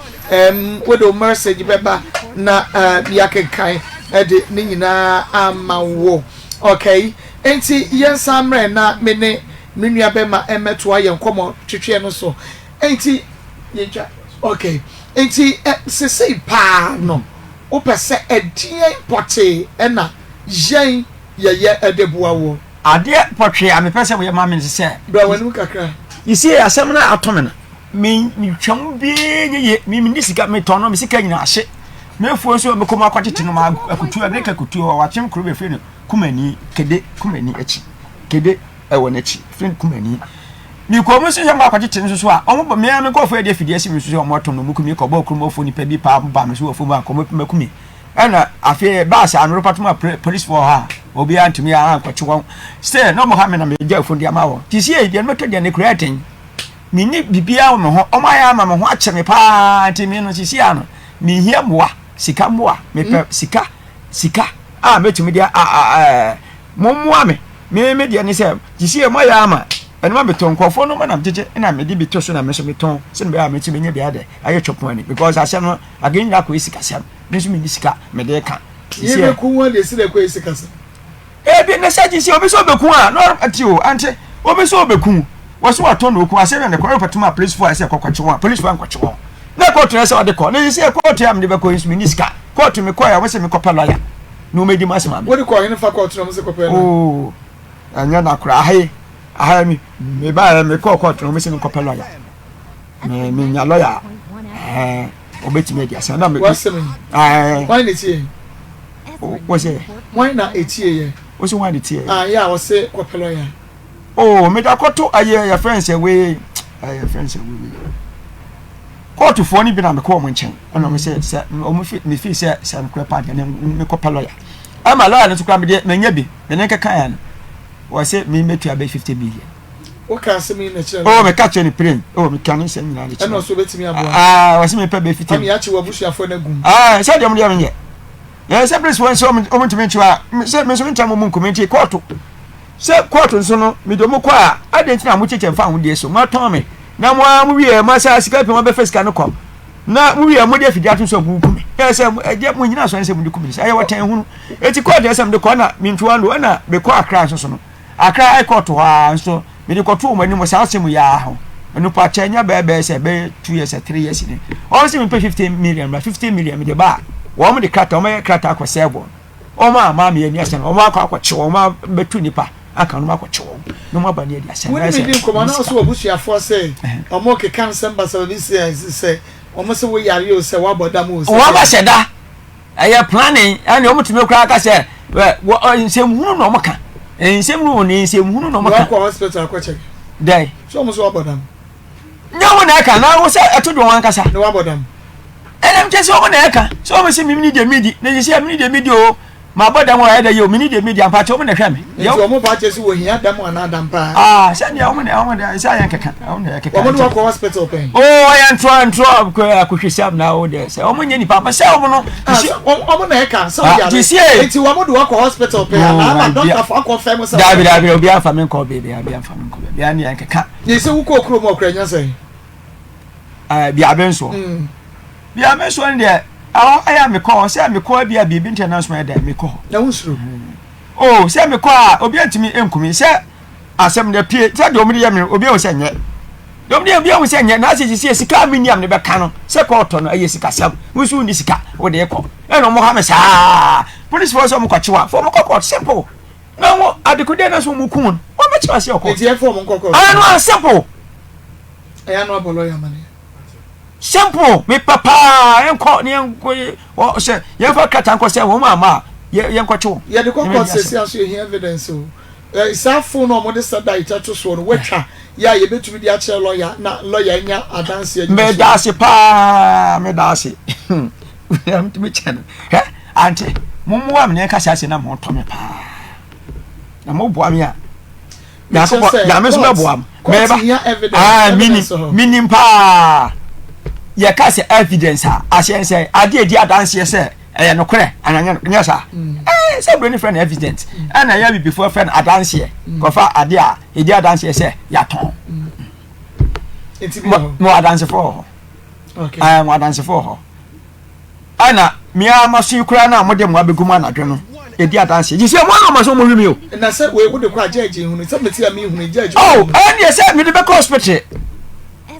wodo message beba na biakenkan ede ni nyina amawo okay enti yensamre na mene minua bema emeto aye nkomo twetwe no so enti yeja okay enti sese pa no opese edie pote na yen ye edebua wo ade potwe amepese wo ye ma me se bra wanu kakra you see asem na atomena me twam bi ye me nisika me tono me sika nyina ahye me fuo so me koma akwatete no ma akutu agreka kutu wa twem kro be fe no kumani kede kumani achi kede ewo na achi fe kumani mi ko mo se ma akwatete no so a omo me me ko fa de fidie si me so omo to no mu kumi ko ba okro fo ni pa bi pa ba me so fo ba ko me kumi ana afie ba sa anro patuma police for ha obi antumi a kwachi won say no mo ha me na me ja fo dia ma wo ti si e dia no to dia ne creating mi ni bibia wo me ho o ma ya ma me ho a kyeme pa ti mi no si si ano mi hia moa sika moa me pe sika metumi dia mo moa me dia ni se ti si e mo ya ma ene ma beton kwofo no ma na jeje na me di beto so na me so beton se ne be a metumi nya bia de aye choponi because asem no again ya ko isika sem ne so mi ni sika me de ka ye be ku won de si de ko isika sem bi ne sa ji si obi so be ku a no ati o ante obi so be ku wo so aton no ku asem ne ko patuma police for ase kwakwache won police for kwache won na court na say ode ko ne say court am de be ko mi ni sika court me ko ya wo se me ko pa lawyer no me di masema wo de ko hin fa court no mo se ko pa oh anya na kura aha mi me ba me ko court no me se me ko pa lawyer me nya lawyer obetime dia say na me why na tie wo say why na etie ye wo say why na tie ya wo se ko pa lawyer oh me da koto aye ya friends we friends we court for ni bi na me ko mo nchen ana me say o mo fit me fi say me ko pa dia me ko pa lawyer ama lawyer no to kwa me de na nya bi me ne keka ya no wo say me metu abe 50 million o ka se me na chere oh me catch any plane oh me kan se nyina le chere ana so betimi abo wo say me pa be 50 am ya chi wo busuafo na gum say dem dia me ye yes please one so o mo timi chiwa say me so me ntamo mu comment court say court nso no me do mo kwa adentina mo cheche mfa ho de so ma ton me na mo wie ma sa sika pe mo be fisika no kom na mo wie mo de fidi ato so bu kumi e say eje mo nyina so nse mo de kumi say watan hunu eti court de sam de ko na mintu ando na be ko akra so no akra ai court wa nso me de ko to mo ani mo sa asem ya ho enu pa chenya be say be 2 years 3 years ni o se me pay 15 million ba 15 million me de ba wo mo de krata o me krata akosebo o ma me ani asem o ma akwache o ma betu nipa aka no makwache wo no ma bani dia asem we be ko na so obusuafo say o mo ke kan semba so bi say o mo se we yare o say wa bodam o say wa ba sheda aye planning ani o mo tumi kra aka say nsem hunu no mo ka nsem hunu ni nsem hunu no mo ka ko hospital akwache dai so mo so wa bodam nyawo na aka na wo say atodo wan kasa no wa bodam enem je so mo na aka so mo se mimi de midi na je se mimi de midi o ma bodam wa da yo mini de midi ampa che mo na hwa me yo mo ba che si wo hia dam ana dam pa se dia mo na isa yan keka o na keka o mo do ko hospital pen yan tro ko akuhwesam na o de se o mo nyani papa se o mo no o mo na eka so ya enti wo mo do ko hospital pen na doctor for confirm say da obi afa men ko be abi afa men ko be ani yan keka ye se wo ko okro mo okra nya say bi abenso bi abenso ndi aya me call say me call bia bibi international da me call na wusuru oh say me call obi antimi enkumi say asem da pie say do omri ya me obi o say nye do omri obi o say nye na say sika miniam ne be ka no say call to no aye sika sam wusu ni sika wo de call e no mo ha me sa police force mo kwachiwa for mo call simple na mo adekude na so mo kun wo me chiwa say call e for mo call no simple e no abolo ya mane simple me papa enko ni enko o se ye fa kata enko se wo mama ye nkwacho ye de kokko sesi aso ye evidence o isa phone no mo de sada itato so no wetwa ya ye betumi di a che lawyer na lawyer nya adanse aji me dase pa me dase am tumi channel Auntie mumu am ne ka sase na mo to me pa na mo boa me a ya me so me boa me ba minim pa ye ka se evidence a asien say ade edi adanse say no kore ananya nya sa say bring friend evidence and I be before friend adanse ko fa ade a edi adanse say ya ton mo adanse for okay mo adanse for ana mia masu kura na mo de mo abeguma na dwe no edi adanse ji se mo na maso mo hwimi o na say we wo de kwa judge hunu say meti am hunu judge oh and you say me de be hospital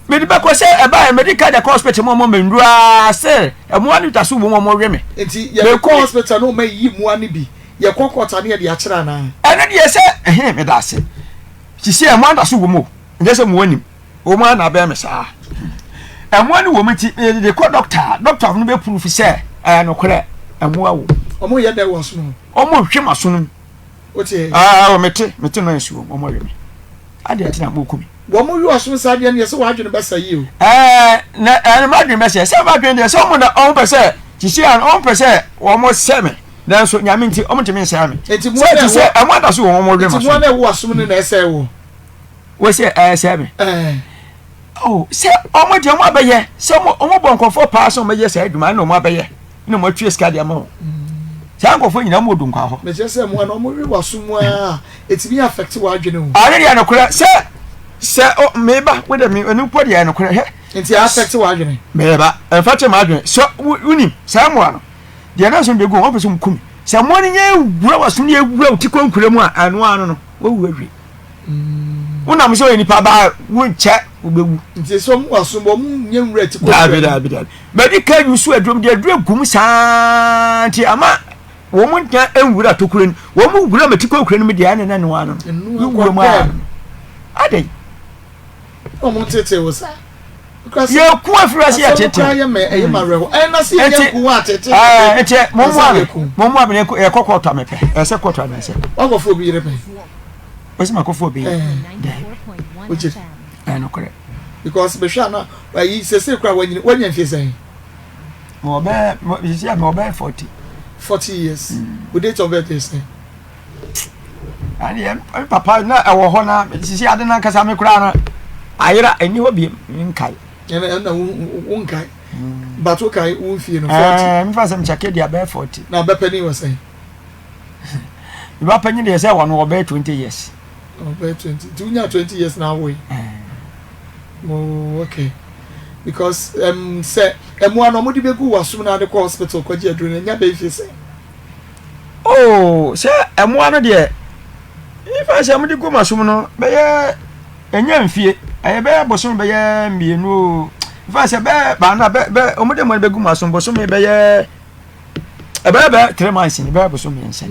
me de be ko say e ba medical de hospital mo mendua say e mo anu taso mo hwemi enti ye be hospital no ma yi mo ani bi ye kokota na ye de akira na ene de say me da say ji se e mo anda so wo mo nje say mo anim o mo na be me sa e mo ani wo meti de ko doctor no be proof say no kore emo awo omo ye de wo so no omo hwema so no otie o meti no nsuo omo hwemi ade ati na mo kumi wo mo wi oso sa de ne se wa adwene besa yi o na ma adwene besa se ma adwene de se omo na on pese ti se an on pese wo mo seme na so nyame nti omo temi se ame enti mo se emo ada so wo mo hwema so enti mo na wo aso no na ese wo se seme oh se omo de omo abeye se omo bonkofo pa so omo ye se adwuma na omo abeye na mo twie ska de ama se ankofo nyina mo dunkwa ho me se mo na omo wi waso mu a etimi affect wa adwene o are ya no kura se o meba we de me enu po de ya no kura he enti affect wa adwene meba en fact ma adwene so unim se mo ano de na so be go won pe so mkum se mo ni nya wura waso ni ewura utikwa nkura mu a anu no wo wu awi una mso ni pa ba wunche obewu nti so mo waso mo nya wura tikwa da medical yusu adrom de adru gum saanti ama wo mo ntia enwura tokuren wo mo wura metikwa okuren me de ane na ne wano wura mu a ade o mo tete wo sa ye ku afirasi ya tete ya me e ma reho na si ye ku wa tete ete mo mo abene e kokota mepe e se kokota na se Akufo bi Oyerepa Ezra M'akosem bi oje no correct because be sha na yi se kra wanya mfie sen mo be you mo be 40 years with date of birth is ani papa na e wo ho na sisi ade na kasa me kra na ayira eni ho bi nkai na wonkai but okay won fie no 40 me fa sam chake dia be 40 na be pani was say you ba pani dey say one be 20 years be 20 dunya 20 years now we oh okay because say emo ano mo di begu wasum na de ko hospital ko je adru na nya be fie say oh say emo ano de if I say mo di go masum no be ye enya mfie aye be bosom be ye mienu if I say be ba na be omo de mo begu masum bosom be ye e be 3 months ni be bosom yen say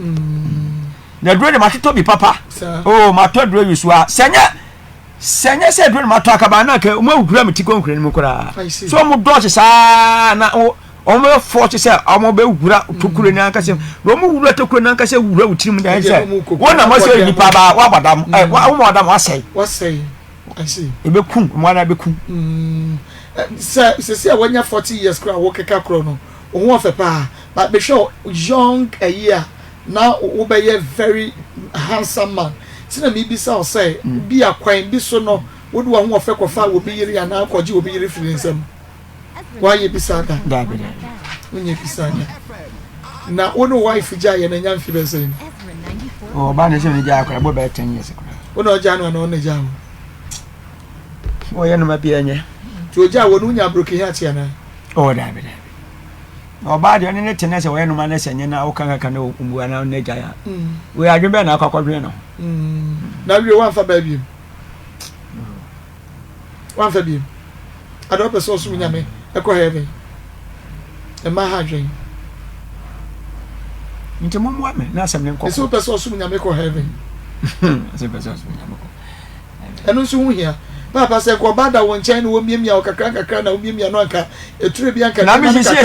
na dru de matoto bi papa oh matoto dru yusu a senya se dru mato akaba na ka mo awura metiko nkure ni kura so mo doche sa na o mo force se o mo be wura tokure ni anka se no mo wura tokure ni anka se wura utirim da se wona mo se ni pa ba wa badam wa mo badam wasai I see e be kun mo na be kun se wanya 40 years kra wo keka kro no o ho fe pa but be sure young a year now wo be very handsome man tina mi bi sa say bi akwan bi so no wo do ho fe ko fa wo bi yiri ana akọji wo bi yiri firi nsem wa ye bi sa da bi onye bi sa na wo no wife ja ye na nyam fi be say oh ba ne se ni ja akra bo be 10 years akra wo no ja no na wo ne ja wo ye no ma bi enye ti o ja wo no nya broke here tia na oh da bi oba de ne tene se wo ye no ma na se nye na wo kan kan no umbu ana ne ja ya we adwen be na akwakodwen no na wi wan fa ba bi wan fa bi ado pe so sum nyame e ko heaven e ma ha dwen nti mo mo me na asem ne nko so pe so sum nyame ko heaven so pe so sum nyame ko eno so hu hia Papa say ko bada won chen wo miemia o kakra na wo miemia no anka eture bi anka na me sisi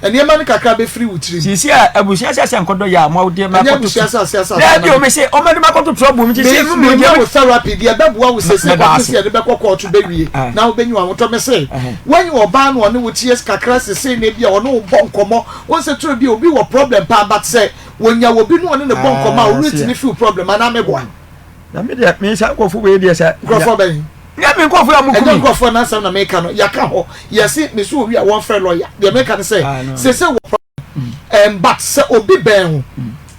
ene ma ne kakra be free wutiri sisi abusia sese nkodo ya ma odi ma ko to na bi o me say o ma de ma ko to trouble me sisi me mo therapy dia be boa wo sese ko sisi de be kokko to be wie na wo benyu awon to me say when you oba no ne wo ties kakra sese na bi a wo no bo nkomo won se ture bi obi wo problem pa but say wonya wo bi no ne bo nkomo a wo retini feel problem ana me boa na me de me sa ko fu we de say grofo ben ya me ko fu amukumi e grofo na sam na me ka no ya ka ho yesi me so wi a one friend lawyer de me ka say say wo but say obi ben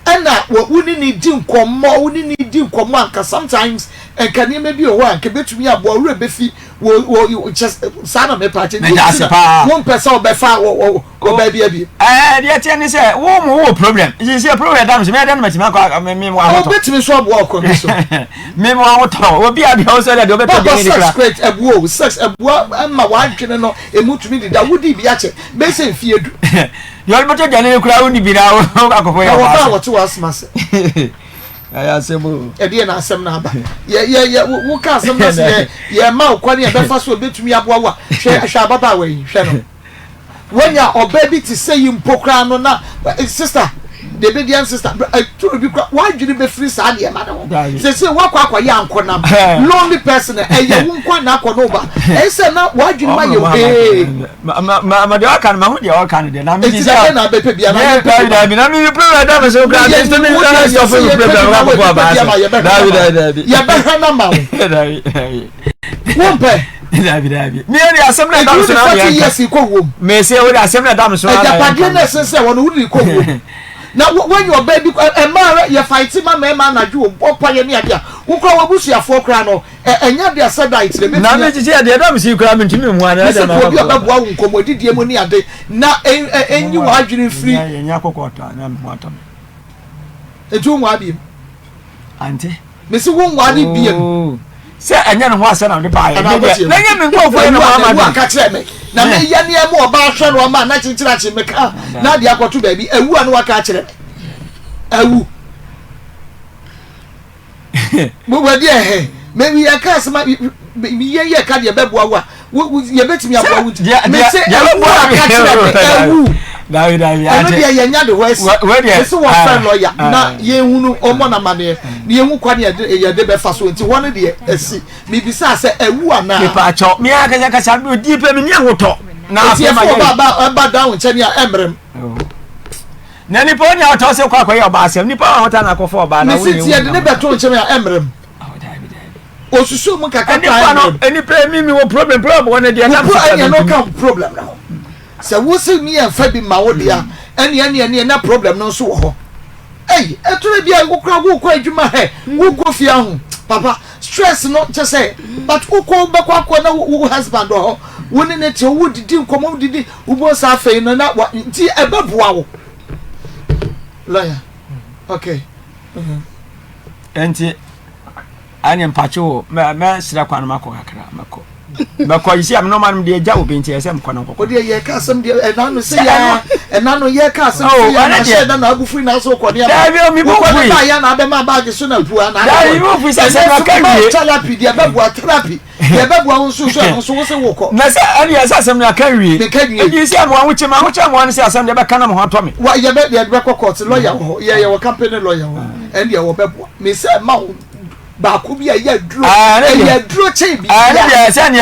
and na wo ni di nkomo wo ni di nkomo anka sometimes enka ni me bi o wa anka betumi abo wure be fi wo just sana me pa che one person be fa wo be bia bi de tie ni say wo problem you see problem dam me dem matima ko me wo awoto o betumi so abo ko ni so me wo awoto obi ade o so de obeto de ni kra sex ebuo sex ebuo ma wa adwene no emutumi di da wudi bi ache be say fie du yo albeto de ni kra woni bi na akofo ya wa what was mass aya sebo e de na asem na aba ye wo ka asem na se ye ma kwani e be fa so betumi abo wa hwe ababa wa yi hwe no when ya obaby to say you mpokra no na sister the obedient sister to be why did you be free sa de ma no say wakwa ya ankonam lonely person e ye wo nkwa na akọ no ba e say na why did you ma ye ma de aka ma hu de aka de na me di say na be pe bia na na me problem da me so kra de to me na stop problem wa ko ba David ya be ha na ma wo pe David me any assembly da so na yes ko wo me say we assembly da so na ya padie na say won wo ko wo na when your baby e ma ya fight ma na ju opa ye ni ade a wo kra wo busuafo kra no enya de asadite le na me jiji ade da me si kra me ntimi mu ana da na obi obeboa wo nkomodidie mu ni ade na enyi wa adwene free enya kokota na me mata eju mu abi Auntie me si wo nwa ni biem se enya no ho asa na de ba ye na nya me nkofo no ma ma ka kire me na me ya ne mu oba hwe no ma na chinchira chi me ka na de akoto ba bi ewu anu aka kire ewu mo wadi me wi aka asema mi ye ka de beboa wa ye betimi aboa wu me se ewu aka kire me ewu David ati ye nya de west so wo friend lawyer na ye hunu omo na mane ye hu kwa ne ye de be fa so nti won de esi mi bisa se ewu ana me pa cho me aka kasa do di pe me ni ahoto na afa ma ba down che ni emrem na ni po ni ahoto se kwa ye oba asem ni pa ahoto na akofo oba na wo ni ye de ne beto che me emrem osusu mu kaka eni pe mi wo problem won de na problem na se wo se mi en fa bi ma wo dia ene na problem no so wo ho etore bia wo kra wo kwa adwuma wo go fia ho papa stress no just say but wo ko be kwa na wo husband ho wo ne te wo didi nkomo didi wo bo sa afei no na ti ebeboa wo lawyer okay enti ani mpacho me sira kwa na mako kakra mako bako isi am no man de ja obi nti esem kwa na kokko de ye ka asem de enano se ya enano ye ka asem ya na she da na agufu na so ko ne ya bi mi bo ko ba ya na be ma bag so na pu na da yi mo fu se na ka wi therapy de be bua therapy de be bua so wo se wo ko na se ani ya asem na ka wi e isi am wa wuche ma an se asem de be kana mo hoto me wa ye be ko court lawyer ho ye wo company lawyer ho and ye wo be bua me se ma ba ko bi ya duro che bi ya se ne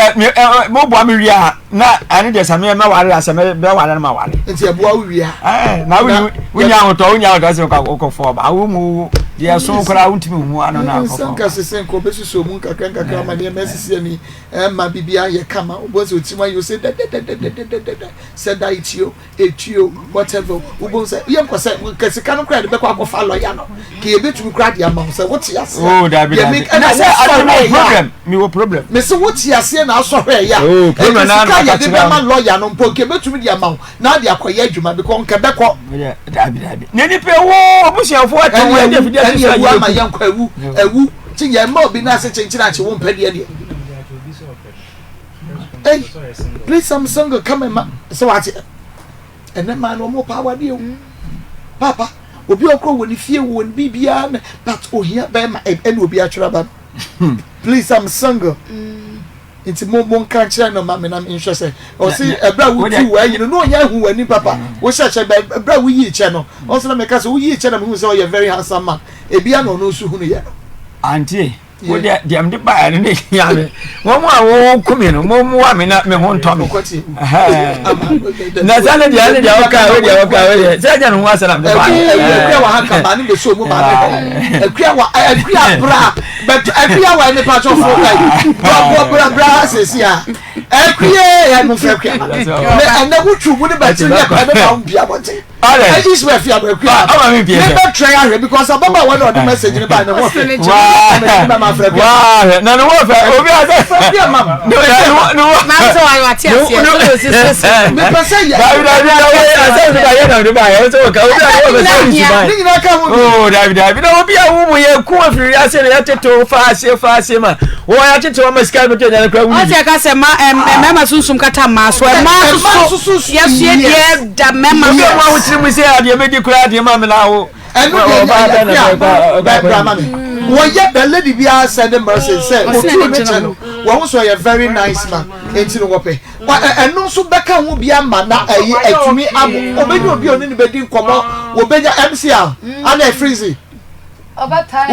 mo bua me wia na ani de same ma ware aseme be ware na ma ware nti e bua wia na wunya hoto se ko fo ba wo mu ye so kora wuntimi hu ano na ko sanka sesen ko be suso mu kakra ma ne mesisi ani ma bibia ye kama obozi otima you say said that etio whatever ubonse ye ko say kesika no kra de be ko akofa lawyer no ke ye betumi kra de ama say what ya say na say I problem me wo problem me say what ya say na so hwe ya problem na ya de be ma lawyer no mpo ke betumi de ama na de akoye adwuma be ko nke be ko dabi ne ni pe wo obusiafo ato we de fidi ya ma yankwa ewu ti ye ma obi na se chinchina che wo mpade de hey please some song come ma so what ene ma no mo power de papa obi okro woni fie won bibia but ohia be ma ene obi atwera ba please some song Inti mo catch no ma me na interest. O si ebra wo tu wa yin no nya hu wani papa. Wo cheche ebra wo yi che no. O so na me ka so wo yi che na me hu say you very handsome man. Ebia no no su hu no ye. Auntie wo de am de ba ne ya me. Wo mo a wo kumi no mo wa me na me ho nto me. Na sale dia ne dia o ka we. Se ja no wa sala me ba. Ekua wa haka ba ne be so mo ba. Ekua bra. But ekua wa ne pa cho fo kai. Bra sesia. Ekua ya no fe ekua. Me ana wutu bu ne ba ti ne ba be ba bia bote. I just were fear ekua. Never try because ababa one of the message ne ba ne ho fe. Wow, no no wo fe obi ase fear mama. No. Na so I want to see. Me pa say ya. David obi a wo ye ku afiri ase na teto fa ase ma wo ya teto ma sika no te na kra wu o te ka se ma mema sunsum kata ma so ma so yes ye da mema so wo tiri mu se ade me di kra ade ma me na wo enu de ba wo ye the lady bia send mercy say o tu me chano wo so ye very nice man enti no wo pe enu so beka ho bia ma na ayi atumi abo obenyo obi oni ni bedi nkomo wo benya MCR ana freezy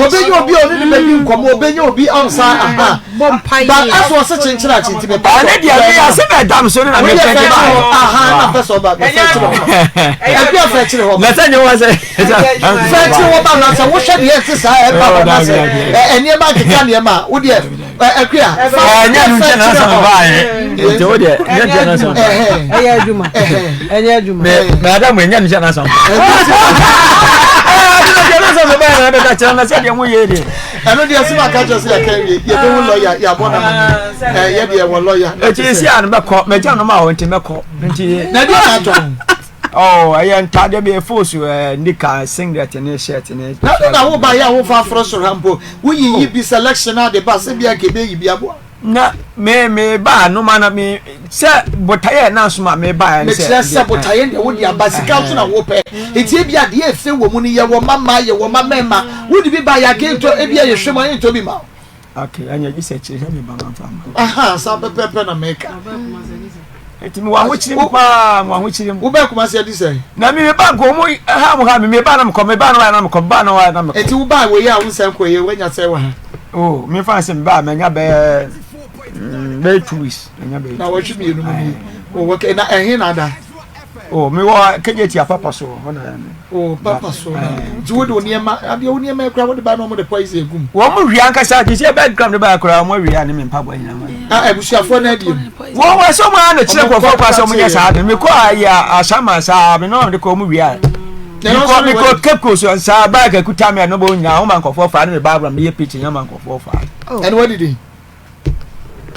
obenyo obi oni ni bedi nkomo obenyo obi onsa aha ba aso se chenchira chinti be ba na dia ya se be dam so na me fe ba aha na person ba be fe chire ho na se nyo wa se fe chire ho ba na se wo hwe de ese sa e ba na se enie ba kika ne ma wo de akua nya nu chena sa ba e wo de nya chena sa enya adwuma me adam nya nu chena sa eno dia sima ka just ya kan ye be hu lawyer ya bona ma ye de wo lawyer e ti si an be ko me ja no ma wo nti me ko nti na dia na to oh aye nta de be force nika singlet ne shirt ne na wo ba ya wo fa froso rampo wo yi bi selection na de ba se bia ke be yi bia bo na me ba no ma na me se botaye na so ma me ba ne se botaye de wo dia ba sika so na wo pe eti bia de e fe wo mu ni ye wo mama ye wo mama wo di bi ba ya ke to e bia ye hwemo ye to bi ma okay anya ji se chire me ba ma fama aha sa pepe na meka eti mi wa ho chiri pa mo ho chiri wo ba kumasi adi say na me ba ko mo ha me ba na me ko me ba na me ko ba na me eti wo ba wo ye a wo sen ko ye wo nya say wa ha oh me fa se me ba me nya be 2 weeks nya be na wo twi mi no ni o wo ke na ehin na da oh me wo kejeti papa so ona oh papa so ji wo do niema ade wo niema ekra wo de ba no mo de poison egum wo mo wi ankasa ti se background de ba akra mo wi ani me mpabo nya ma ebusuafo na adiem wo so ma na chire ko kwa so mo nya sa de me ko ya asama sa me no de ko mo wi a me ko kepko so sa ba ka kuta me no bo nya wo man kofo fa ne me ba me ye pitch nya man kofo fa and what did he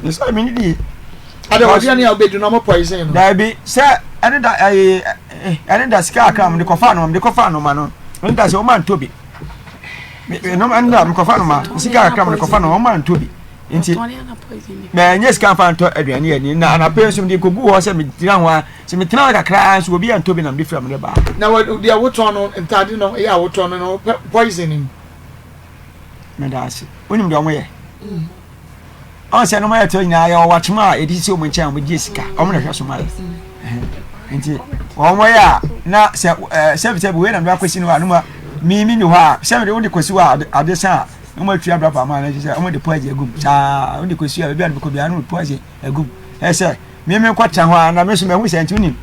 ni so me ni di ade wo dia ne obedu no mo poison no da bi se ane da sika akra me kofa no ma no nda se o man tobi no man da me kofa no ma sika akra me kofa no o man tobi nti me nye sika fa nto aduane ani na na pensum de kogu ho se me tira ho a se me tira kakra so obi an tobi na me fra me ba na wo dia wo ton no ntade no ya wo ton no poisoning me da se onim de o mo ye on se no ma to nyina ya o wachma e di se o mo ncha mo di sika o mo na hwa so ma nti o mo ya na se we na me akwesi no anuma mi ni ho se me de wo de kwesi wa adesa o mo twa brapa ma na se o mo de poaje agum sa o de kwesi a bia de ko bia no poaje agum e se mi kwata ho na me so me hu se nti unim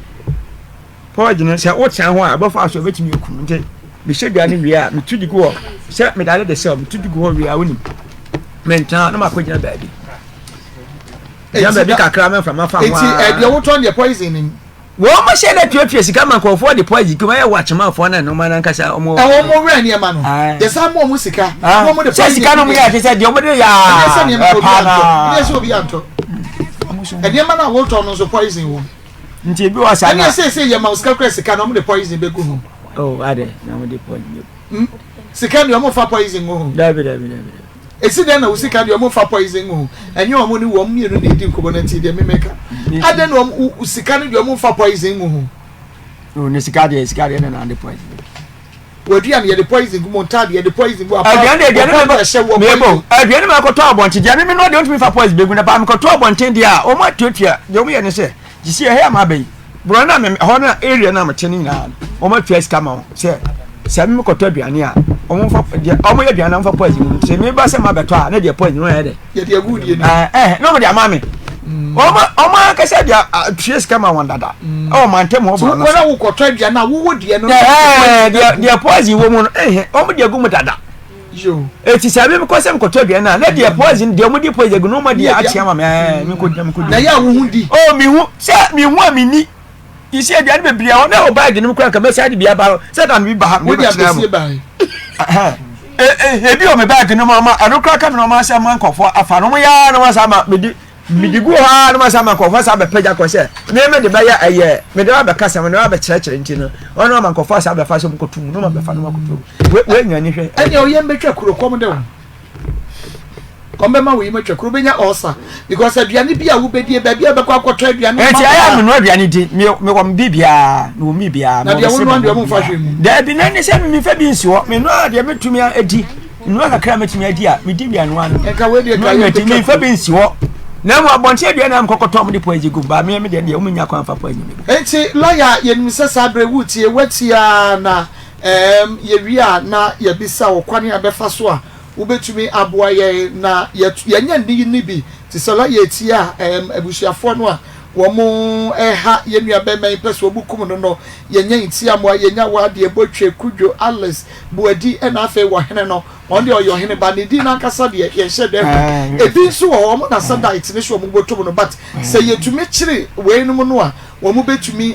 poaje no se o tan ho a bo fa so betimi ekum nti me hwedua ne wi a me tudi go se me dale de se me tudi go wi a unim me ntan na ma ko gina baabi ya baabi kakra me from afa ho eti de wo ton de poisoning wo mo she na piopie sika man ko for the poison kuma ya watch man for na no man nkasa o mo mo we ne ma no de sa mo sika mo de poison sika no mo ya se de o mo de ya ne se obi anto e de ma na wo ton no so poison wo nti bi wa sa na se ye ma sika kra sika no mo de poison be go ho oh ade na mo de poison sika no mo fa poison ho dabi esi den na usika de mo fa poison ho enye o mo ni wo mienu de di nkobo na ti de memeka ade no usika no de mo fa poison ho oh ne sika de na de poison Wadian ye the poison gumontadi ye the poison go aduane ma ko to abonte dia me no de ontumi fa poison begu na ba me ko to abonte dia o ma tuatua de o me ye ne se gisi e he ma bai bro na me ho na area na me cheni na o ma tua ska ma se me ko to aduane a o mo fa dia o mo ye aduane na fa poison se me ba se ma beto a na dia poison no ye de ye dia good ye no me dia ma me o ma ka se dia tua ska ma wandada o ma ntem ho bro na so wo ko to aduane na wo die no dia poison wo mo o mo dia gu mo dada yo eti sabe me ko se me ko to aduane na dia poison dia mo dia poison gu no ma dia atia ma me ko na ya wo hu di o mi hu se mi hu a mi ni isi aduane be bia o na o bag ni mo kura ka me se bia ba se dan bi ba ha wo dia be se ba ebi o me bag ni mo ma anokura ka me no ma se man kofo afa no mo ya no ma sa ma midigu ha no ma sa ma kofo sa be peja ko se me de ba ya aye me de ba ka sa me no ba kire ntino ono ma kofo sa be fa so ko tum no ma be fa no ma ko tum we nya ni hwe ene o ye mbetwa kuro kom de wo kombe ma we metwa kuro benya osa because aduane bia wo bedie ba bia be kwa akwoto aduane enti aya me no aduane di me wo mbibia no mbibia na dia wonu ande mo fa hwe mu da bi na ni se me fa bi nsi wo me no ade metumi adi no akra metumi adi a me di bia no an enka we de ka ye me fa bi nsi wo na mo abonche aduane am kokoto mo di poeji gu ba me de o munya kwa fa poeji me enti lawyer ye nim se sabre wuti e watia na ye wia na ye bisa wo kwane abefa so a ubetumi aboa ye na ye nya ndi bi ti sala ye ti a abusuafo no a wo mo ha ye nua be men pese obukum no no ye nya ti amoa ye nya wa de botwe Kojo Alice buadi na afa wo hene no on de oyo hene ba ne di na nkasa de ye hye de ebi nso wo mo na sada itine so mo botom no but say ye tumi kire we no no a wo mo betumi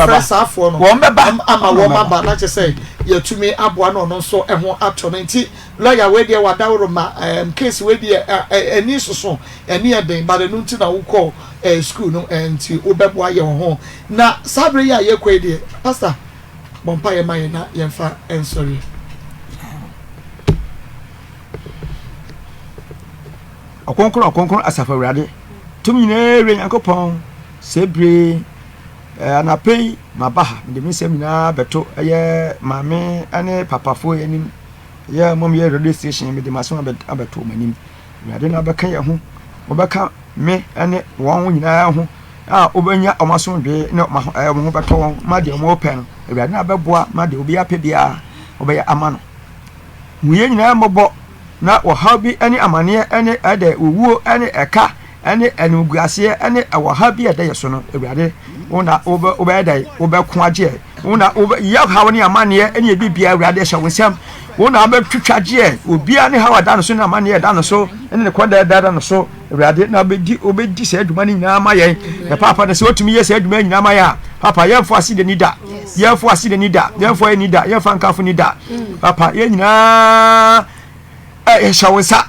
fresh afo no wo mbeba ama wo maba na che say ye tumi aboa no no so ho ato no nti lawyer we de wadawro ma case we de eni soso eni eden ba de no nti na wo call school no nti obeboa ye ho na sabre ya ye kwai de pastor bompa ye man na ye fa sorry okonkron asafa wrade tumi na re yankopon sebre anapei mabaha de mi semina beto eye mame ane papafo enim ye mom ye radio station me de maso abeto manim wrade na beka ye ho obeka me ane won nyina ho a obenya omaso dwe na mo beto won ma de mo pen wrade na beboa ma de obi apebia obeya amano mu ye nyina mobo na wo habi ane amane ane ade owuo ane eka ane anuguase ane wo habi ade yeso no ewrade una obe dai obe ko age una obe ya hawo ne amane ane bibia ewrade hye wonsam una be twitwaje obia ne hawa da no so na amane da no so ene ne kwada da no so ewrade na obe di se aduma ni nyina ma yen na papa na se otumi ye se aduma nyina ma ya papa ye fo aside ni da ye fo aside ni da ye fo ni da ye fa nkafo ni da papa ye nyina shawonsa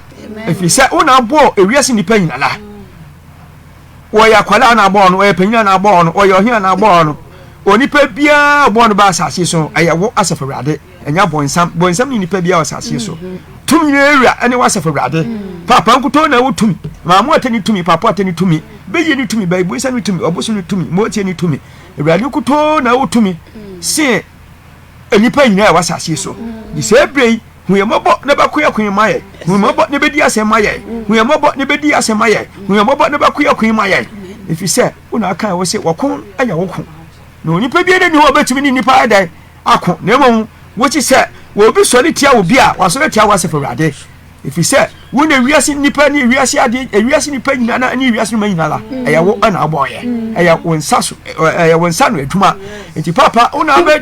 if say una bo ewiase ni panyina la wo ya kwala na bo no e panyina na bo no o yo hia na bo no onipa bia bo no ba asase so ayewo asafawrade enya bonsam ni nipa bia asase so tumi area ene wasafawrade papa nkuto na wo tumi mamu atani tumi papa atani tumi beyi ni tumi bai boisa ni tumi oboso ni tumi motie ni tumi ewrade kuto na wo tumi se enipa nyina ya wasase so di se brei huyemobo ne bakuya kunyimaye huyemobo ne bedi asemaye huyemobo ne bedi asemaye huyemobo ne bakuya kunyimaye if you say una aka wo se wokun anya wokun no nipa bi de ni ho betumi ni nipa adai akon na emo wo chi se wo bi sori tia wo bi a waso tia wasefa rade if you say wo na wiase nipa ni wiase ade wiase nipa nyina na ni wiase no nyina la eya wo ana aboye eya wonsa so eya wonsa no aduma enti papa una be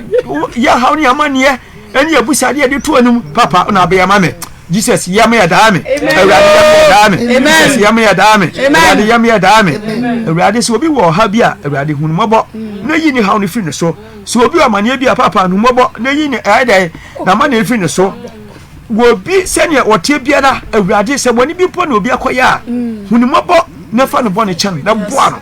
ya hawo ni amane eni abusade de to anum papa na be yamame Jesus yamaya dame Jesus yamaya dame Ewrade yamaya dame Ewrade so obi wo ha bia Ewrade hunumabo na yi ni hawo ni firi ne so obi amane bia papa hunumabo na yi ni aidai na ma na firi ne so wo bi sene wote bia na Ewrade se woni bi po na obi akoya hunumabo na fa no bone chan na boa no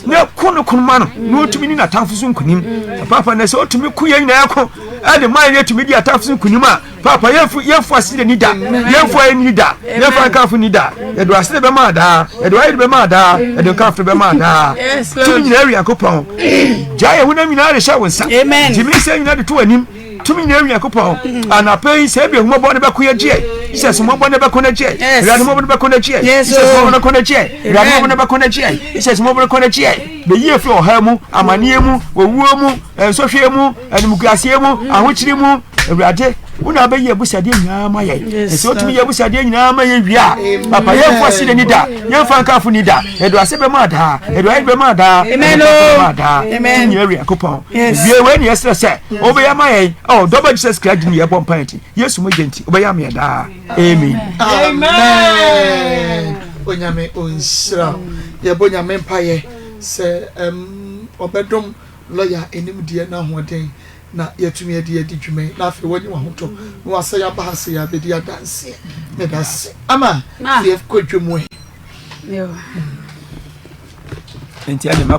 na kono kunma no na otumi ni na tanfusu nkunim papa na se otumi kuya nyina yako ade man ye tumi di atafusu nkunim a papa yefu aside ni da yefu ni da yefu kanfu ni da edo aside be ma da edo ayi be ma da edo kanfu be ma da tumi nyina area kopon jaye huna nyina re sha wonsa jimi se nyina de to anim tumi na Yakupon and a pay sabi humbo ne bako ye Jesus humbo ne bako na je rad humbo ne bako na je Jesus humbo ne bako na je rad humbo ne bako na je Jesus humbo ne bako na je be ye flo ha mu amanie mu wowuo mu ensohwe mu animguasie mu ahokyiri mu awurade una be ye busade nyama ye so tumi ye busade nyama ye wia papa ye fo sile ni da ye fa nkafu ni da edo asebe ma da edo ayi be ma da amen amen ye Yakupon wie we ni Ezra say obeyama ye oh double Jesus Christ ni ye bon panti Yesu mo genti obeyama ye da amen amen onyame onsra ye bonyame mpaye se obedom lawyer enim die na hoden na yetumi edi dwume na afi woni wa hoto no asa ya bahase ya bedi adanse ne das ama ye kodwemu yo enti